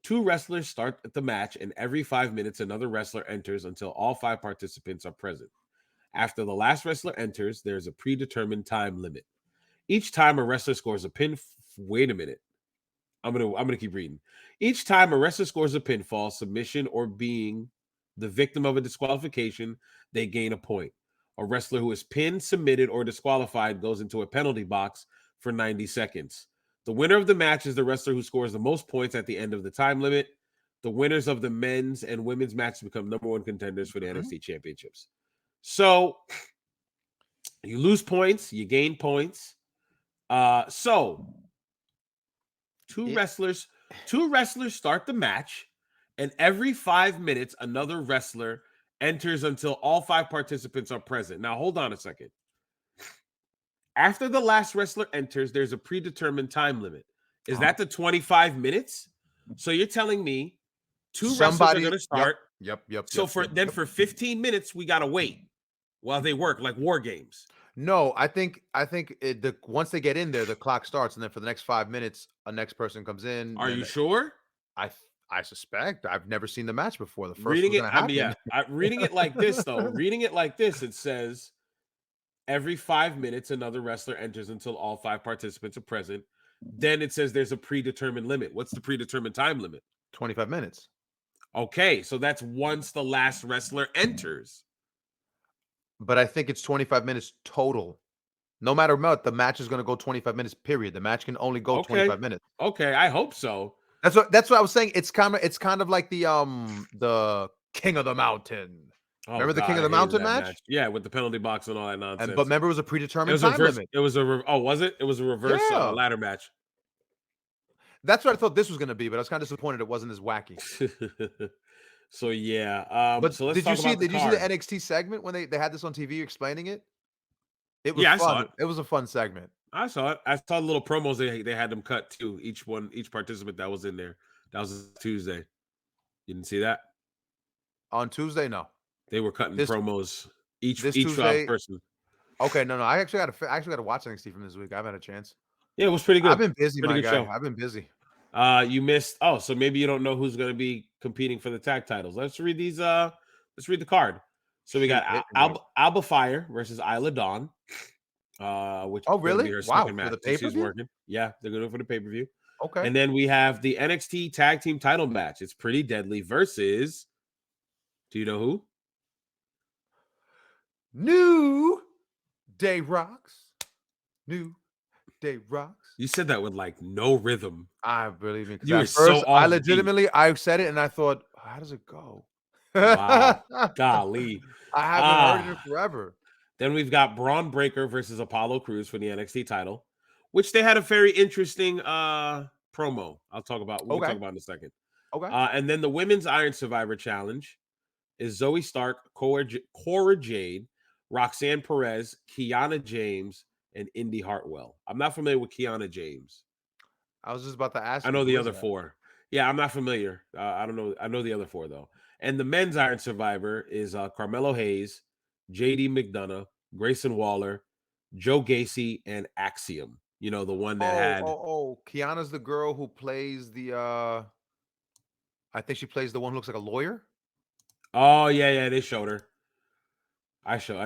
2 wrestlers start at the match, and every 5 minutes, another wrestler enters until all 5 participants are present. After the last wrestler enters, there's a predetermined time limit. Each time a wrestler scores a pin. Wait a minute. I'm gonna keep reading. Each time a wrestler scores a pinfall, submission, or being the victim of a disqualification, they gain a point. A wrestler who is pinned, submitted, or disqualified goes into a penalty box for 90 seconds. The winner of the match is the wrestler who scores the most points at the end of the time limit. The winners of the men's and women's matches become number 1 contenders for the NXT championships. So you lose points, you gain points. Two wrestlers start the match, and every 5 minutes, another wrestler enters until all 5 participants are present. Now, hold on a second. After the last wrestler enters, there's a predetermined time limit. Is that the 25 minutes? So you're telling me two wrestlers are going to start. Yep. So for 15 minutes, we got to wait while they work like war games. No, I think once they get in there, the clock starts, and then for the next 5 minutes, a next person comes in. Are you sure? I suspect. I've never seen the match before. The first reading one's gonna happen. Reading it like this though. Reading it like this, it says every 5 minutes another wrestler enters until all 5 participants are present. Then it says there's a predetermined limit. What's the predetermined time limit? 25 minutes. Okay, so that's once the last wrestler enters. But I think it's 25 minutes total. No matter what, the match is going to go 25 minutes, period. The match can only go 25 minutes. Okay, I hope so. That's what I was saying. It's kind of like the King of the Mountain. Remember the King of the Mountain match? Yeah, with the penalty box and all that nonsense. But remember, it was a predetermined time limit. It was was it? It was a reverse ladder match. That's what I thought this was going to be, but I was kind of disappointed it wasn't as wacky. So yeah, but so let's did you see the NXT segment when they had this on TV explaining it? It was fun. I saw it. It was a fun segment. I saw it. I saw the little promos they had them cut too. Each participant that was in there. That was Tuesday. You didn't see that? On Tuesday, no. They were cutting promos each Tuesday, person. Okay, no. I actually got to watch NXT from this week. I haven't had a chance. Yeah, it was pretty good. I've been busy, my guy. I've been busy. You missed. Oh, so maybe you don't know who's going to be competing for the tag titles. Let's read these. Let's read the card. So we got Alba Fire versus Isla Dawn. Which really? Her second match. She's working. Yeah, they're going to do it for the pay-per-view. Okay. And then we have the NXT Tag Team Title match. It's Pretty Deadly versus. Do you know who? New Day Rocks. New Day Rocks. You said that with like no rhythm. I believe it. You were so I legitimately, I said it and I thought, how does it go? Wow. Golly. I haven't heard it in forever. Then we've got Braun Breaker versus Apollo Crews for the NXT title, which they had a very interesting promo. We'll talk about in a second. Okay. And then the Women's Iron Survivor Challenge is Zoe Stark, Cora Jade, Roxanne Perez, Kiana James, and Indy Hartwell. I'm not familiar with Kiana James. I was just about to ask. I know the other 4. Yeah, I'm not familiar. I don't know. I know the other 4 though. And the Men's Iron Survivor is Carmelo Hayes, JD McDonough, Grayson Waller, Joe Gacy, and Axiom. You know, the one that had. Kiana's the girl who plays the. I think she plays the one who looks like a lawyer. Oh yeah, they showed her.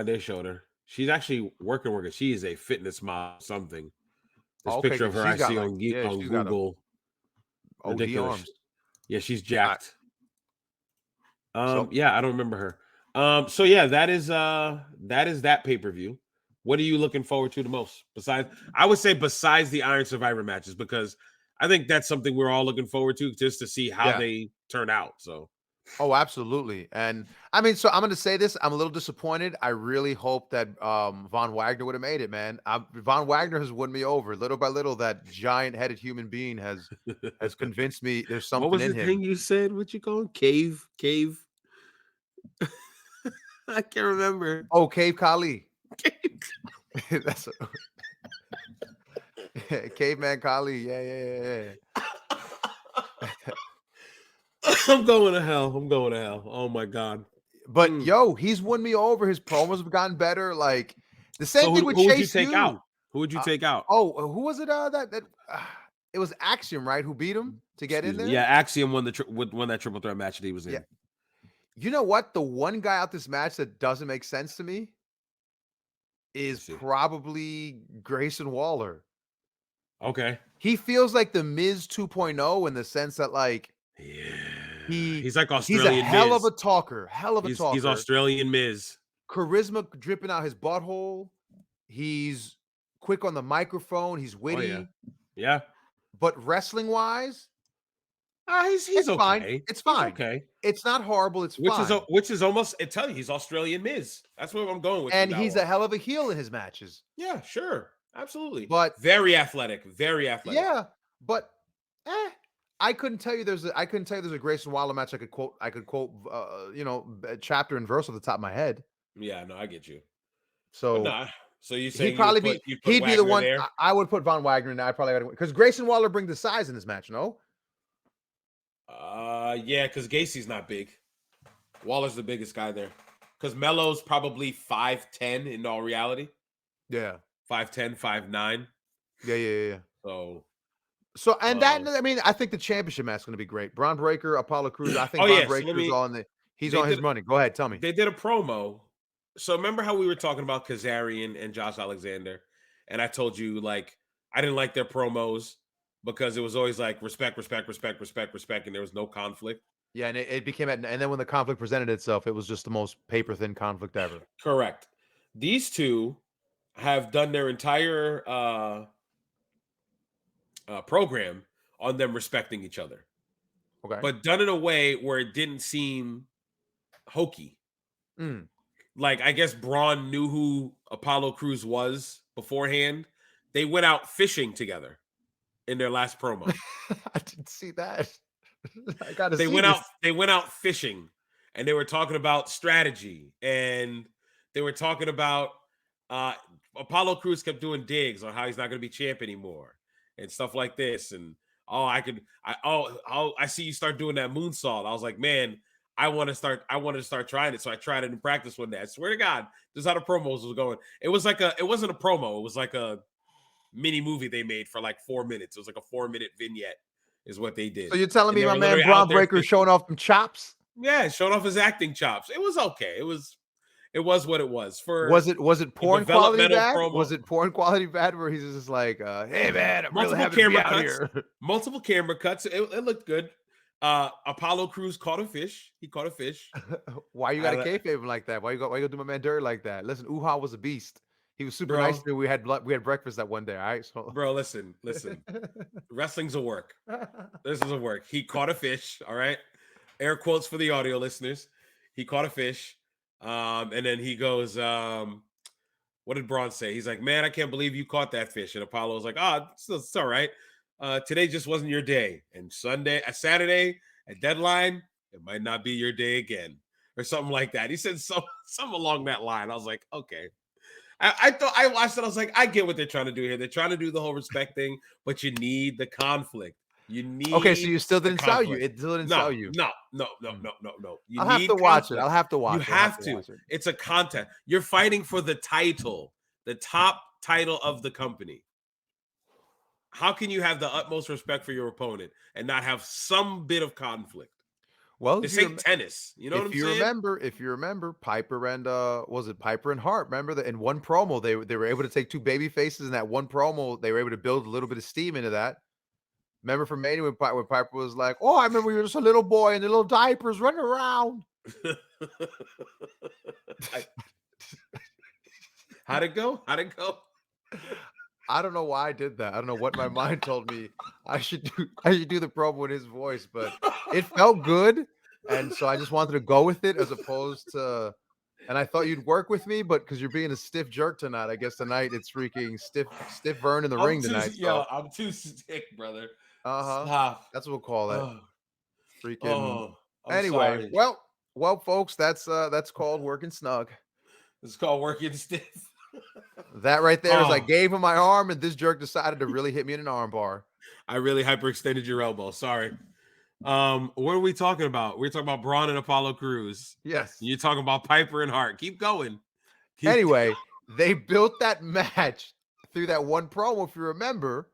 They showed her. She's actually working. She is a fitness model. Something. This picture of her I see on Google. Ridiculous. Arms. Yeah, she's jacked. Yeah, I don't remember her. So yeah, that is that pay-per-view. What are you looking forward to the most? Besides the Iron Survivor matches, because I think that's something we're all looking forward to, just to see how they turn out. So. Oh, absolutely. And I mean, so I'm going to say this. I'm a little disappointed. I really hope that Von Wagner would have made it, man. Von Wagner has won me over. Little by little, that giant-headed human being has convinced me there's something in him. What was the thing you said? What you call it? Cave? I can't remember. Oh, Cave Khali. That's Caveman Khali. Yeah. I'm going to hell. Oh my God. But yo, he's won me over. His promos have gotten better. Like the same thing with Chase. Who would you take out? Who would you take out? Who was it? It was Axiom, right? Who beat him to get in there? Yeah, Axiom won that triple threat match that he was in. Yeah. You know what? The one guy out this match that doesn't make sense to me is probably Grayson Waller. Okay. He feels like the Miz 2.0 in the sense that, like, he's like Australian. He's a hell of a talker. He's Australian Miz. Charisma dripping out his butthole. He's quick on the microphone. He's witty. Oh, yeah. But wrestling wise, he's okay. Fine. It's fine. He's okay. It's not horrible. It's fine. Which is almost. I tell you, he's Australian Miz. That's what I'm going with. And he's a hell of a heel in his matches. Yeah, sure, absolutely. But very athletic. Yeah, but I couldn't tell you there's a Grayson Waller match I could quote chapter and verse off the top of my head. Yeah, no, I get you. So So you saying he'd be the one there? I would put Von Wagner, and I probably got to win because Grayson Waller brings the size in this match. No. Yeah, because Gacy's not big. Waller's the biggest guy there. Because Melo's probably 5'10" in all reality. Yeah. 5'10", 5'9". Yeah. So I think the championship match is going to be great. Braun Breaker, Apollo Crews. I think Braun Breaker's he's on his money. Go ahead, tell me. They did a promo. So remember how we were talking about Kazarian and Josh Alexander, and I told you like I didn't like their promos because it was always like respect, and there was no conflict. Yeah, and it became, and then when the conflict presented itself, it was just the most paper thin conflict ever. Correct. These two have done their entire program on them respecting each other. Okay. But done in a way where it didn't seem hokey. Like, I guess Braun knew who Apollo Crews was beforehand. They went out fishing together in their last promo. I didn't see that. They went out fishing, and they were talking about strategy, and they were talking about Apollo Crews kept doing digs on how he's not going to be champ anymore and stuff like this. And I see you start doing that moonsault. I was like, man, I wanted to start trying it. So I tried it in practice one day. I swear to God, this is how the promos was going. It wasn't a promo. It was like a mini movie they made for like 4 minutes. It was like a 4-minute vignette is what they did. So you're telling me my man Braun Breaker showing off them chops? Yeah, showing off his acting chops. It was okay. It was what it was. Was it porn quality bad? Promo. Was it porn quality bad where he's just like, hey man, I'm really happy to be out here. Multiple camera cuts. It looked good. Apollo Crews caught a fish. He caught a fish. Why you got to kayfabe him like that? Why you go do my man dirty like that? Listen, Uha was a beast. He was super nice to me. We had breakfast that one day. All right, so bro, listen. Wrestling's a work. This is a work. He caught a fish. All right, air quotes for the audio listeners. He caught a fish, and then he goes, "What did Braun say?" He's like, "Man, I can't believe you caught that fish." And Apollo was like, it's all right. Today just wasn't your day, and Saturday at deadline, it might not be your day again, or something like that. He said something along that line. I was like, okay. I thought I watched it. I was like, I get what they're trying to do here. They're trying to do the whole respect thing, but you need the conflict. You need. Okay, so you still didn't sell you. It still didn't sell you. No. I'll have to watch it. I'll have to watch it. You have to. It's a contest. You're fighting for the title, the top title of the company. How can you have the utmost respect for your opponent and not have some bit of conflict? Well, this ain't tennis. You know what I'm saying? If you remember, Piper and was it Piper and Hart? Remember that in one promo they were able to take two baby faces, in that one promo they were able to build a little bit of steam into that. Remember from Mania when Piper was like, "Oh, I remember you were just a little boy in the little diapers running around." How'd it go? I don't know why I did that. I don't know what my mind told me I should do the promo in his voice, but it felt good, and so I just wanted to go with it as opposed to. And I thought you'd work with me, but because you're being a stiff jerk tonight, I guess tonight it's freaking stiff Vernon in the ring tonight. Yo, I'm too sick, brother. Stop. That's what we'll call it. Freaking. Anyway, sorry. Well, folks, that's called working snug. It's called working stiff. That right there is I gave him my arm, and this jerk decided to really hit me in an arm bar. I really hyperextended your elbow. Sorry. What are we talking about? We're talking about Braun and Apollo Crews. Yes. You're talking about Piper and Hart. Keep going. Anyway, they built that match through that one promo, if you remember,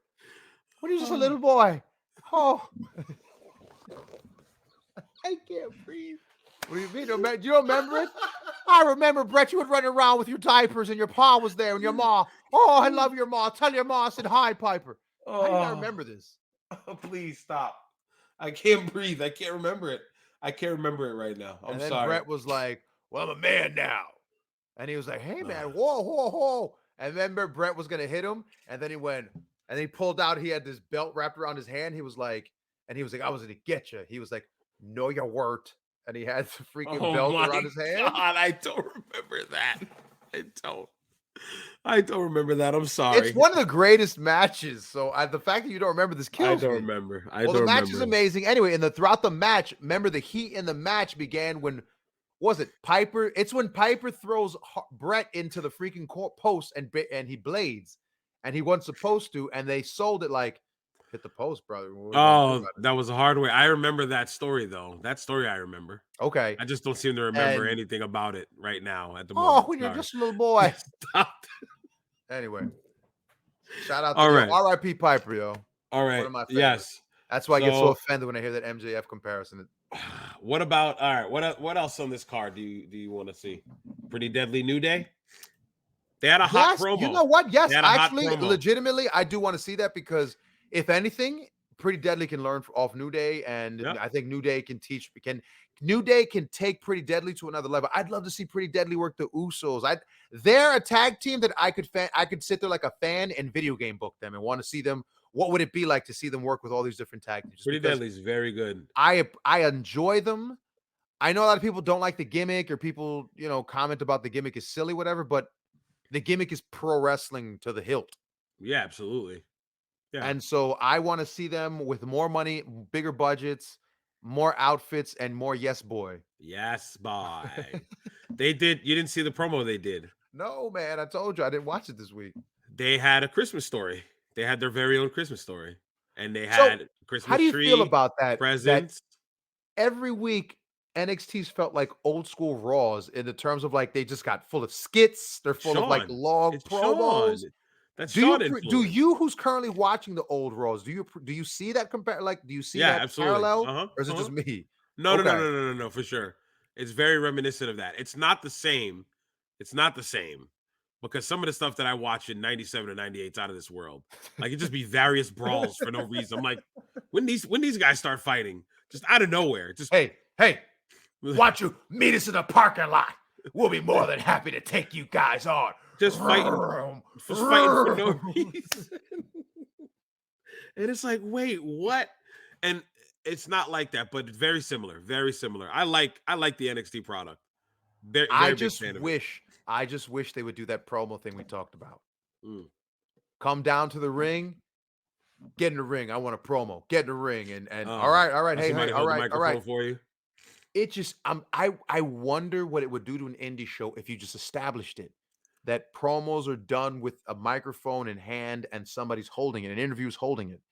when he was just a little boy. Oh. I can't breathe. What do you mean? Do you remember it? I remember, Brett, you would run around with your diapers and your pa was there and your ma. Oh, I love your ma. Tell your ma I said hi, Piper. How do I remember this? Please stop. I can't breathe. I can't remember it. I can't remember it right now. I'm sorry. Brett was like, well, I'm a man now. And he was like, hey, man, whoa. And then Brett was going to hit him. And then he went, and he pulled out, he had this belt wrapped around his hand. He was like, I was going to get you. He was like, no, you weren't. And he had the freaking belt around his hand. God, I don't remember that. I don't remember that. I'm sorry. It's one of the greatest matches. So the fact that you don't remember this kills me. I don't remember. The match is amazing. Anyway, throughout the match, remember the heat in the match began when Was it Piper? It's when Piper throws Brett into the freaking post and he blades, and he wasn't supposed to, and they sold it like hit the post, brother. Oh, that was a hard way. I remember that story though. That story I remember. Okay, I just don't seem to remember anything about it right now at the moment. When you're just a little boy. Stop. Anyway, shout out to All right. R.I.P. Piper, yo. All right. One of my favorites. Yes. That's why I get so offended when I hear that MJF comparison. What about what else on this card do you want to see? Pretty Deadly New Day. They had a hot promo. You know what? Yes, actually, legitimately, I do want to see that because if anything, Pretty Deadly can learn off New Day, and I think New Day can take Pretty Deadly to another level. I'd love to see Pretty Deadly work the Usos. They're a tag team that I could sit there like a fan and video game book them and want to see them. What would it be like to see them work with all these different tag teams? Pretty Deadly is very good. I enjoy them. I know a lot of people don't like the gimmick, or people, comment about the gimmick is silly, whatever, but the gimmick is pro wrestling to the hilt. Yeah, absolutely. Yeah. And so I want to see them with more money, bigger budgets, more outfits, and more yes boy. Yes, boy. You didn't see the promo they did. No, man. I told you I didn't watch it this week. They had a Christmas story. They had their very own Christmas story. And they had Christmas tree. How do you feel about that? Presents. That every week NXT's felt like old school Raws in the terms of like they just got full of skits. They're full of like long promos. That's do you who's currently watching the old Raws? Do you see that compare? Like, do you see that absolutely. Parallel, or is it just me? No, for sure. It's very reminiscent of that. It's not the same. Because some of the stuff that I watch in 97 or 98 is out of this world. Like, it just be various brawls for no reason. I'm like, when these guys start fighting, just out of nowhere. Just hey, why don't you meet us in the parking lot? We'll be more than happy to take you guys on. Just fighting for no reason. And it's like, wait, what? And it's not like that, but it's very similar. Very similar. I like the NXT product. I just wish they would do that promo thing we talked about. Come down to the ring, get in the ring. I want a promo. Get in the ring, and all right. Hey, all right. For you. It just I wonder what it would do to an indie show if you just established it. That promos are done with a microphone in hand and somebody's holding it, an interview's holding it.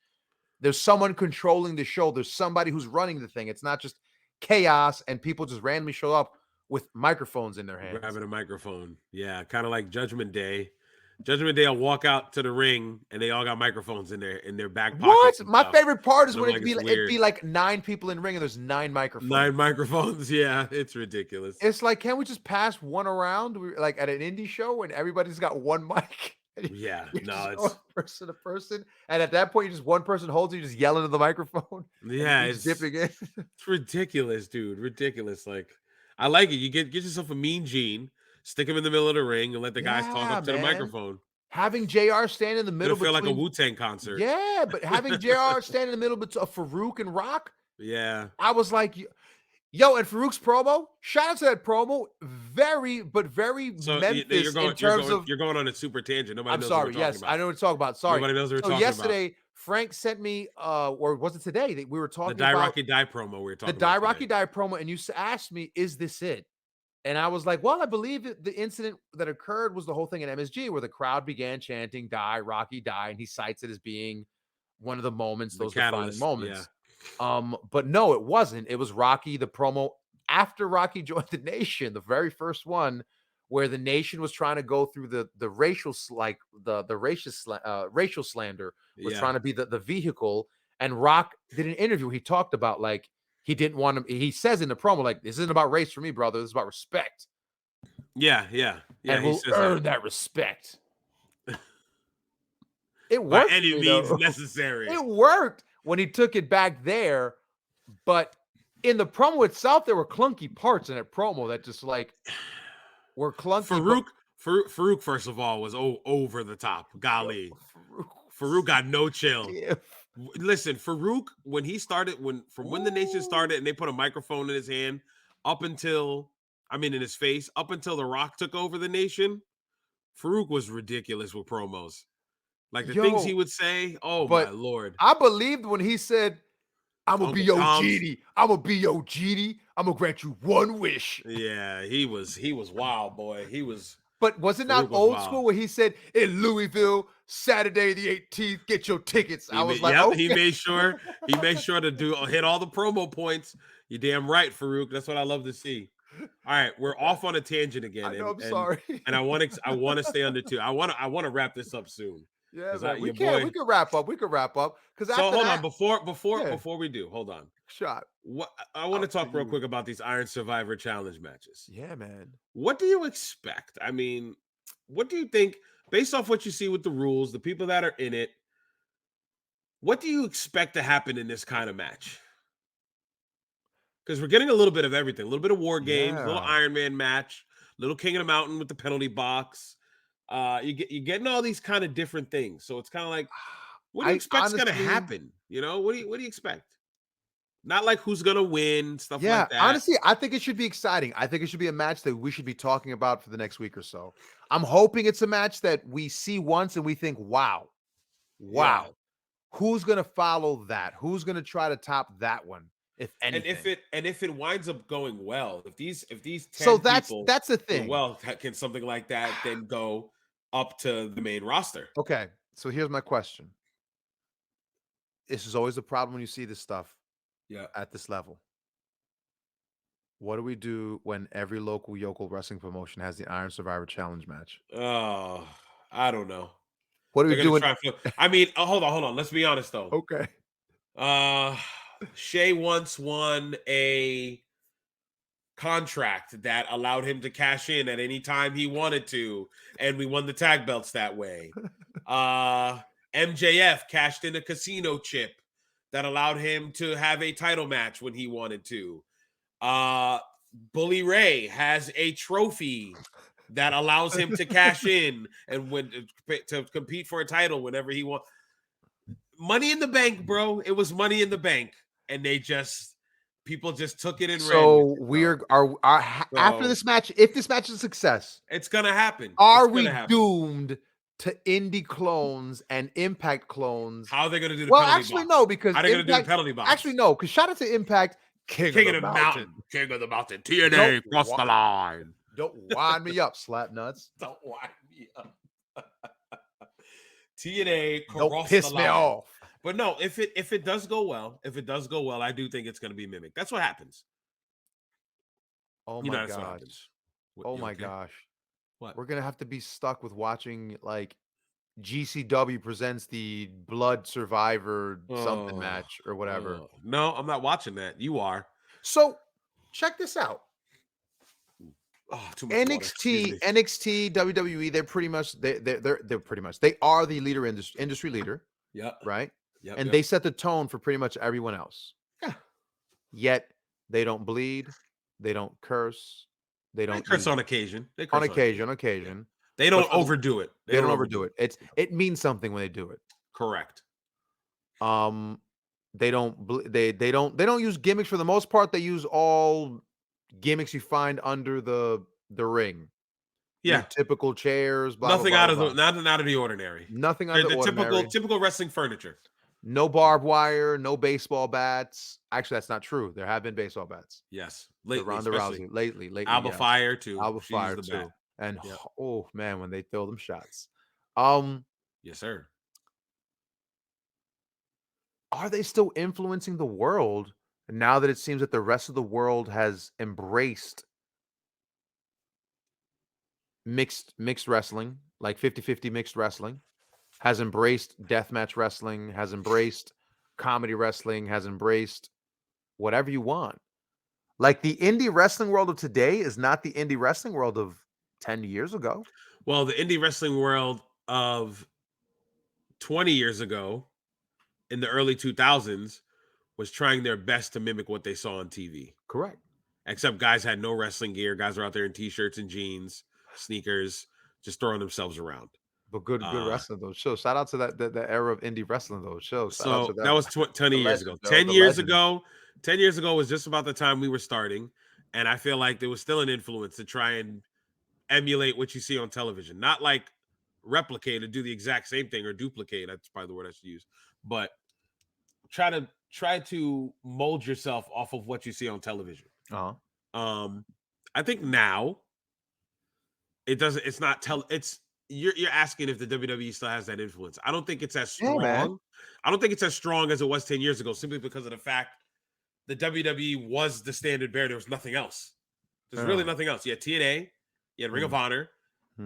There's someone controlling the show. There's somebody who's running the thing. It's not just chaos and people just randomly show up with microphones in their hands. Grabbing a microphone. Yeah, kind of like Judgment Day. Judgment Day will walk out to the ring and they all got microphones in their back pockets. What? My favorite part is when it'd be like 9 people in the ring and there's 9 microphones. 9 microphones, yeah. It's ridiculous. It's like, can't we just pass one around like at an indie show and everybody's got one mic? Yeah, no, it's person to person. And at that point, you just one person holds it, you just yell into the microphone. Yeah, it's dipping in. It's ridiculous, dude. Ridiculous. Like, I like it. You get yourself a Mean Gene, stick him in the middle of the ring, and let the guys talk up to the microphone. Having JR stand in the middle, it'll feel like a Wu-Tang concert. Yeah, but having JR stand in the middle of Farouk and Rock. Yeah, I was like, yo, and Farouk's promo. Shout out to that promo. Very Memphis you're going on a super tangent. Nobody knows what we're talking about. I know what you're talking about. Sorry. Nobody knows what we're talking about. Yesterday, Frank sent me, or was it today that we were talking about the Rocky Die promo? We were talking the Die Rocky Die promo, and you asked me, "Is this it?" And I was like, "Well, I believe the incident that occurred was the whole thing at MSG, where the crowd began chanting Die Rocky Die, and he cites it as being one of the moments, those defining moments." Yeah. But no, it wasn't. It was Rocky, the promo after Rocky joined the Nation, the very first one, where the Nation was trying to go through the racial racial slander, was trying to be the vehicle. And Rock did an interview. He talked about like he didn't want him. He says in the promo, like, this isn't about race for me, brother. This is about respect. Yeah. And we'll earn that respect. It worked. By any means necessary. It worked when he took it back there, but in the promo itself, there were clunky parts in that promo that just like were clunky. Farouk, first of all, was over the top. Golly, Farouk got no chill. Yeah. Listen, Farouk, when the Nation started and they put a microphone in his hand in his face, up until The Rock took over the Nation, Farouk was ridiculous with promos. Like the things he would say, my Lord. I believed when he said, I'm going to be your GD. I'm going to be your GD. I'm gonna grant you one wish. Yeah, he was wild, boy. He was. But was it not old school where he said in Louisville, Saturday the 18th, get your tickets? I was like, okay. He made sure to hit all the promo points. You damn right, Farouk. That's what I love to see. All right, we're off on a tangent again. I know, I'm sorry. And I want to stay under 2. I want to wrap this up soon. Yeah, man. We can wrap up. We can wrap up. Because hold on, before we do, hold on. Shot. What I want to talk real quick about these Iron Survivor Challenge matches. Yeah, man. What do you expect? I mean, what do you think, based off what you see with the rules, the people that are in it? What do you expect to happen in this kind of match? Because we're getting a little bit of everything, a little bit of War Games, a little Iron Man match, a little King of the Mountain with the penalty box. You're getting all these kind of different things. So it's kind of like, what do you expect is going to happen? You know, what do you expect? Not like who's going to win, stuff like that. Honestly, I think it should be exciting. I think it should be a match that we should be talking about for the next week or so. I'm hoping it's a match that we see once and we think, wow. Yeah. Who's going to follow that? Who's going to try to top that one? If anything. And if it winds up going well, if these 10 so that's the thing. Well, can something like that then go up to the main roster? Okay, so here's my question. This is always a problem when you see this stuff. Yeah, at this level. What do we do when every local yokel wrestling promotion has the Iron Survivor Challenge match? Oh, I don't know. What are we doing? I mean, hold on. Let's be honest though. Okay. Shay once won a contract that allowed him to cash in at any time he wanted to, and we won the tag belts that way. MJF cashed in a casino chip that allowed him to have a title match when he wanted to. Bully Ray has a trophy that allows him to cash in and to compete for a title whenever he wants. Money in the Bank, bro. It was Money in the Bank, and people just took it and ran. So after this match, if this match is a success, it's gonna happen. Are we doomed to indie clones and Impact clones? How are they going to do the penalty box? Actually, no, because how are they going to do the penalty box? Actually, no, because shout out to Impact, King of the Mountain. King of the Mountain. TNA, cross the line. Don't wind me up, slap nuts. Don't wind me up. TNA, don't piss me off. But no, if it does go well, I do think it's going to be mimicked. That's what happens. Oh my god. Oh my gosh. What? We're gonna have to be stuck with watching like GCW presents the Blood Survivor something match or whatever. No, I'm not watching that. You are. So check this out. Too much NXT, WWE, they're pretty much they are the leader industry leader. Yeah. Right. Yeah. And they set the tone for pretty much everyone else. Yeah. Yet they don't bleed. They don't curse. They don't curse on occasion. They curse on occasion. They don't overdo it. They don't overdo it. It means something when they do it. Correct. They don't use gimmicks for the most part. They use all gimmicks you find under the ring. Yeah, your typical chairs. Nothing out of the ordinary. Nothing out of the ordinary. Typical wrestling furniture. No barbed wire, no baseball bats. Actually, that's not true. There have been baseball bats. Yes, Ronda Rousey. Lately, Alba Fire too. Alba Fire too. And oh man, when they throw them shots. Yes, sir. Are they still influencing the world now that it seems that the rest of the world has embraced mixed wrestling, like 50-50 mixed wrestling? Has embraced deathmatch wrestling, has embraced comedy wrestling, has embraced whatever you want. Like the indie wrestling world of today is not the indie wrestling world of 10 years ago. Well, the indie wrestling world of 20 years ago in the early 2000s was trying their best to mimic what they saw on TV. Correct. Except guys had no wrestling gear. Guys were out there in t-shirts and jeans, sneakers, just throwing themselves around. But good wrestling those shows. Shout out to that era of indie wrestling those shows. So that was 20 years ago. 10 years ago was just about the time we were starting, and I feel like there was still an influence to try and emulate what you see on television. Not like replicate or do the exact same thing or duplicate. That's probably the word I should use. But try to mold yourself off of what you see on television. I think now you're asking if the WWE still has that influence. I don't think it's as strong. Yeah, I don't think it's as strong as it was 10 years ago, simply because of the fact the WWE was the standard bearer. There was nothing else. There's really nothing else. You had TNA, you had Ring of Honor,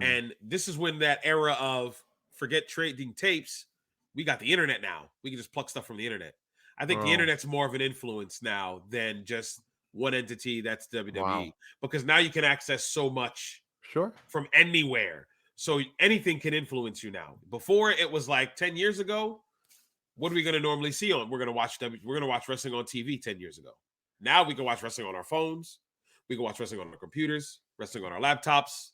and this is when that era of forget trading tapes, we got the internet now. We can just pluck stuff from the internet. I think the internet's more of an influence now than just one entity that's WWE, because now you can access so much from anywhere. So anything can influence you now. Before, it was like 10 years ago, what are we going to normally see on? We're going to watch wrestling on TV 10 years ago. Now we can watch wrestling on our phones. We can watch wrestling on our computers, wrestling on our laptops,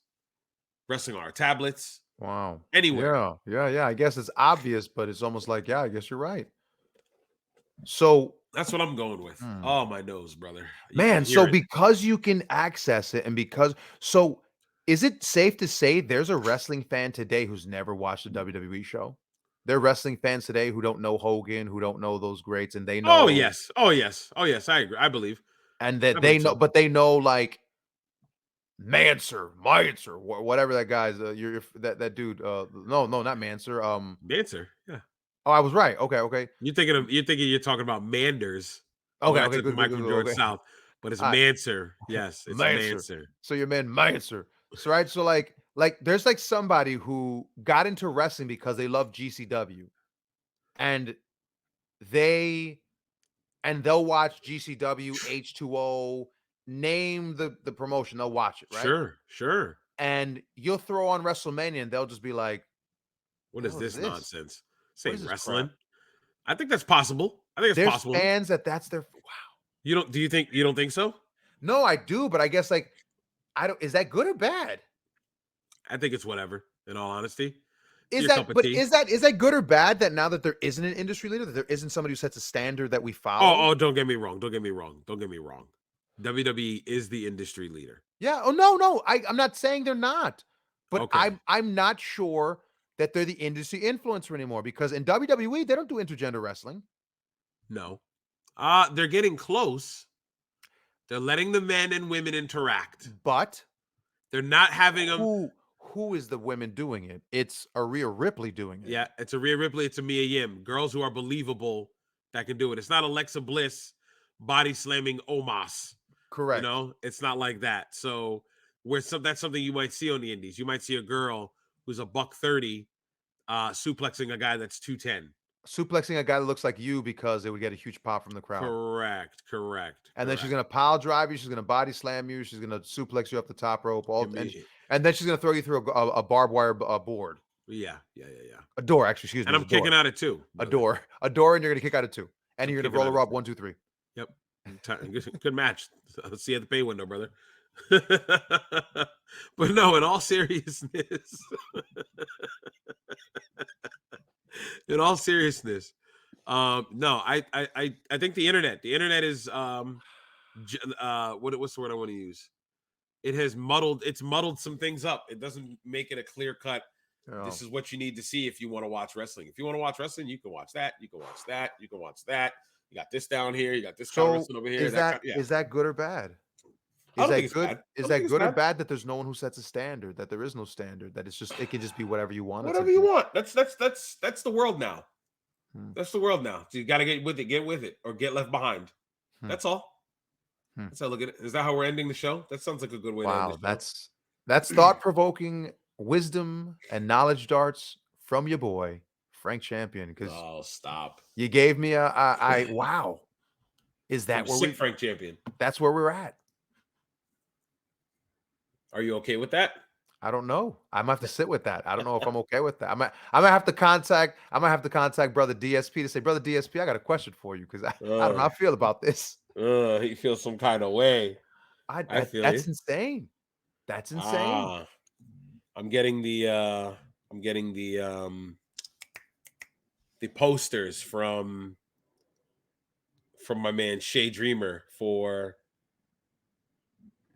wrestling on our tablets. Wow. Anywhere. Yeah. I guess it's obvious, but it's almost like, yeah, I guess you're right. So that's what I'm going with. Oh, my nose, brother. Man, so because you can access it and so is it safe to say there's a wrestling fan today who's never watched a WWE show? There are wrestling fans today who don't know Hogan, who don't know those greats, and they know. Oh yes. I agree. I believe. And that they know, but they know like Manser, whatever that guy's. That dude. No, not Manser. Manser. Yeah. Oh, I was right. Okay. You're talking about Manders. Okay. Good. Mike from George South, but it's Manser. Yes, it's Manser. So your man Manser. So right. So like there's like somebody who got into wrestling because they love GCW, and they'll watch GCW, H2O, name the promotion, they'll watch it, right? Sure. And you'll throw on WrestleMania and they'll just be like, what is this nonsense? Say wrestling. I think that's possible. I think it's possible. There's fans that's their You don't think so? No, I do, but I guess like is that good or bad? I think it's whatever, in all honesty. Is that good or bad that now that there isn't an industry leader, that there isn't somebody who sets a standard that we follow? Oh, don't get me wrong. WWE is the industry leader. Yeah. Oh no. I'm not saying they're not, but okay. I'm not sure that they're the industry influencer anymore, because in WWE they don't do intergender wrestling. No. They're getting close. They're letting the men and women interact, but they're not having them. Who is the women doing it? It's a Rhea Ripley doing it. Yeah, it's a Rhea Ripley. It's a Mia Yim. Girls who are believable that can do it. It's not Alexa Bliss body slamming Omos. Correct. You know, it's not like that. So that's something you might see on the indies. You might see a girl who's a $130 suplexing a guy that's 210. Suplexing a guy that looks like you because it would get a huge pop from the crowd. Correct. And then she's gonna pile drive you. She's gonna body slam you. She's gonna suplex you up the top rope. And then she's gonna throw you through a barbed wire board. Yeah. A door, actually. Excuse me. And I'm kicking out of 2. Brother. A door, and you're gonna kick out of 2. And you're gonna roll her up 1, 2, 3. Yep. Good match. Let's see you at the pay window, brother. But no, in all seriousness. No, I think the internet is what's the word I want to use? It's muddled some things up. It doesn't make it a clear cut. This is what you need to see if you want to watch wrestling. If you want to watch wrestling, you can watch that. You can watch that. You can watch that. You got this down here. You got this wrestling over here. Is that good or bad? Is that good or bad that there's no one who sets a standard, that there is no standard, that it can just be whatever you want? Whatever you want. That's the world now. That's the world now. So you got to get with it, or get left behind. That's all. That's how I look at it. Is that how we're ending the show? That sounds like a good way to end the show. That's thought-provoking wisdom and knowledge darts from your boy, Frank Champion. Stop. You gave me wow. Is that where Frank Champion? That's where we're at. Are you okay with that? I don't know. I'm gonna have to sit with that. I don't know if I'm okay with that. I'm gonna have to contact Brother DSP to say, Brother DSP, I got a question for you, because I don't know how I feel about this. He feels some kind of way. I feel that's insane. That's insane. I'm getting the posters from my man Shea Dreamer for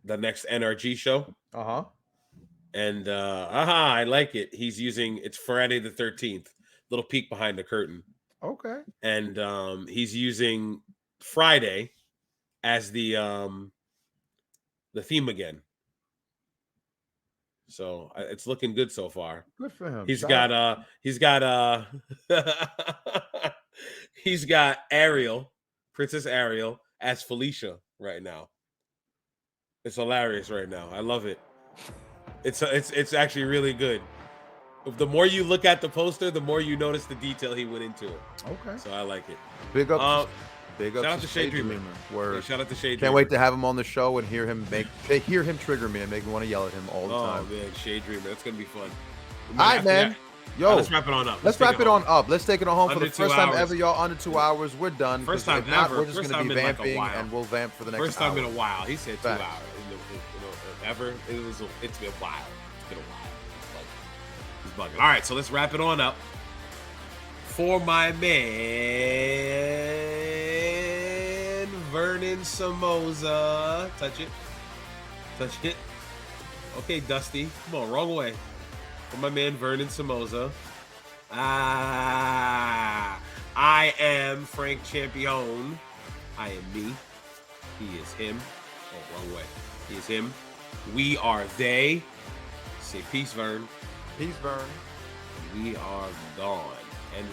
the next NRG show. And I like it. He's using, it's Friday the 13th. Little peek behind the curtain. Okay. And he's using Friday as the the theme again. So it's looking good so far. Good for him. He's got he's got Ariel, Princess Ariel, as Felicia right now. It's hilarious right now. I love it. It's actually really good. The more you look at the poster, the more you notice the detail he went into it. Okay. So I like it. Big up. Shout out to Shade Dreamer. Yeah, shout out to Shade Dreamer. Can't wait to have him on the show and hear him trigger me and make me want to yell at him all the time. Oh man, Shade Dreamer. That's gonna be fun. All right, man. Yo, let's wrap it on up. Let's wrap it on up. Let's take it on home for the first time ever, y'all. Under 2 hours, we're done. First time ever. We're just going to be vamping, and we'll vamp for the next. First time in a while. He said 2 hours. Ever. It's been a while. It's been a while. He's bugging. All right, so let's wrap it on up. For my man, Vernon Somoza. Touch it. Okay, Dusty. Come on, wrong way. For my man, Vernon Somoza. I am Frank Champion. I am me. He is him. Oh, wrong way. He is him. We are they. Say peace, Vern. Peace, Vern. We are gone. And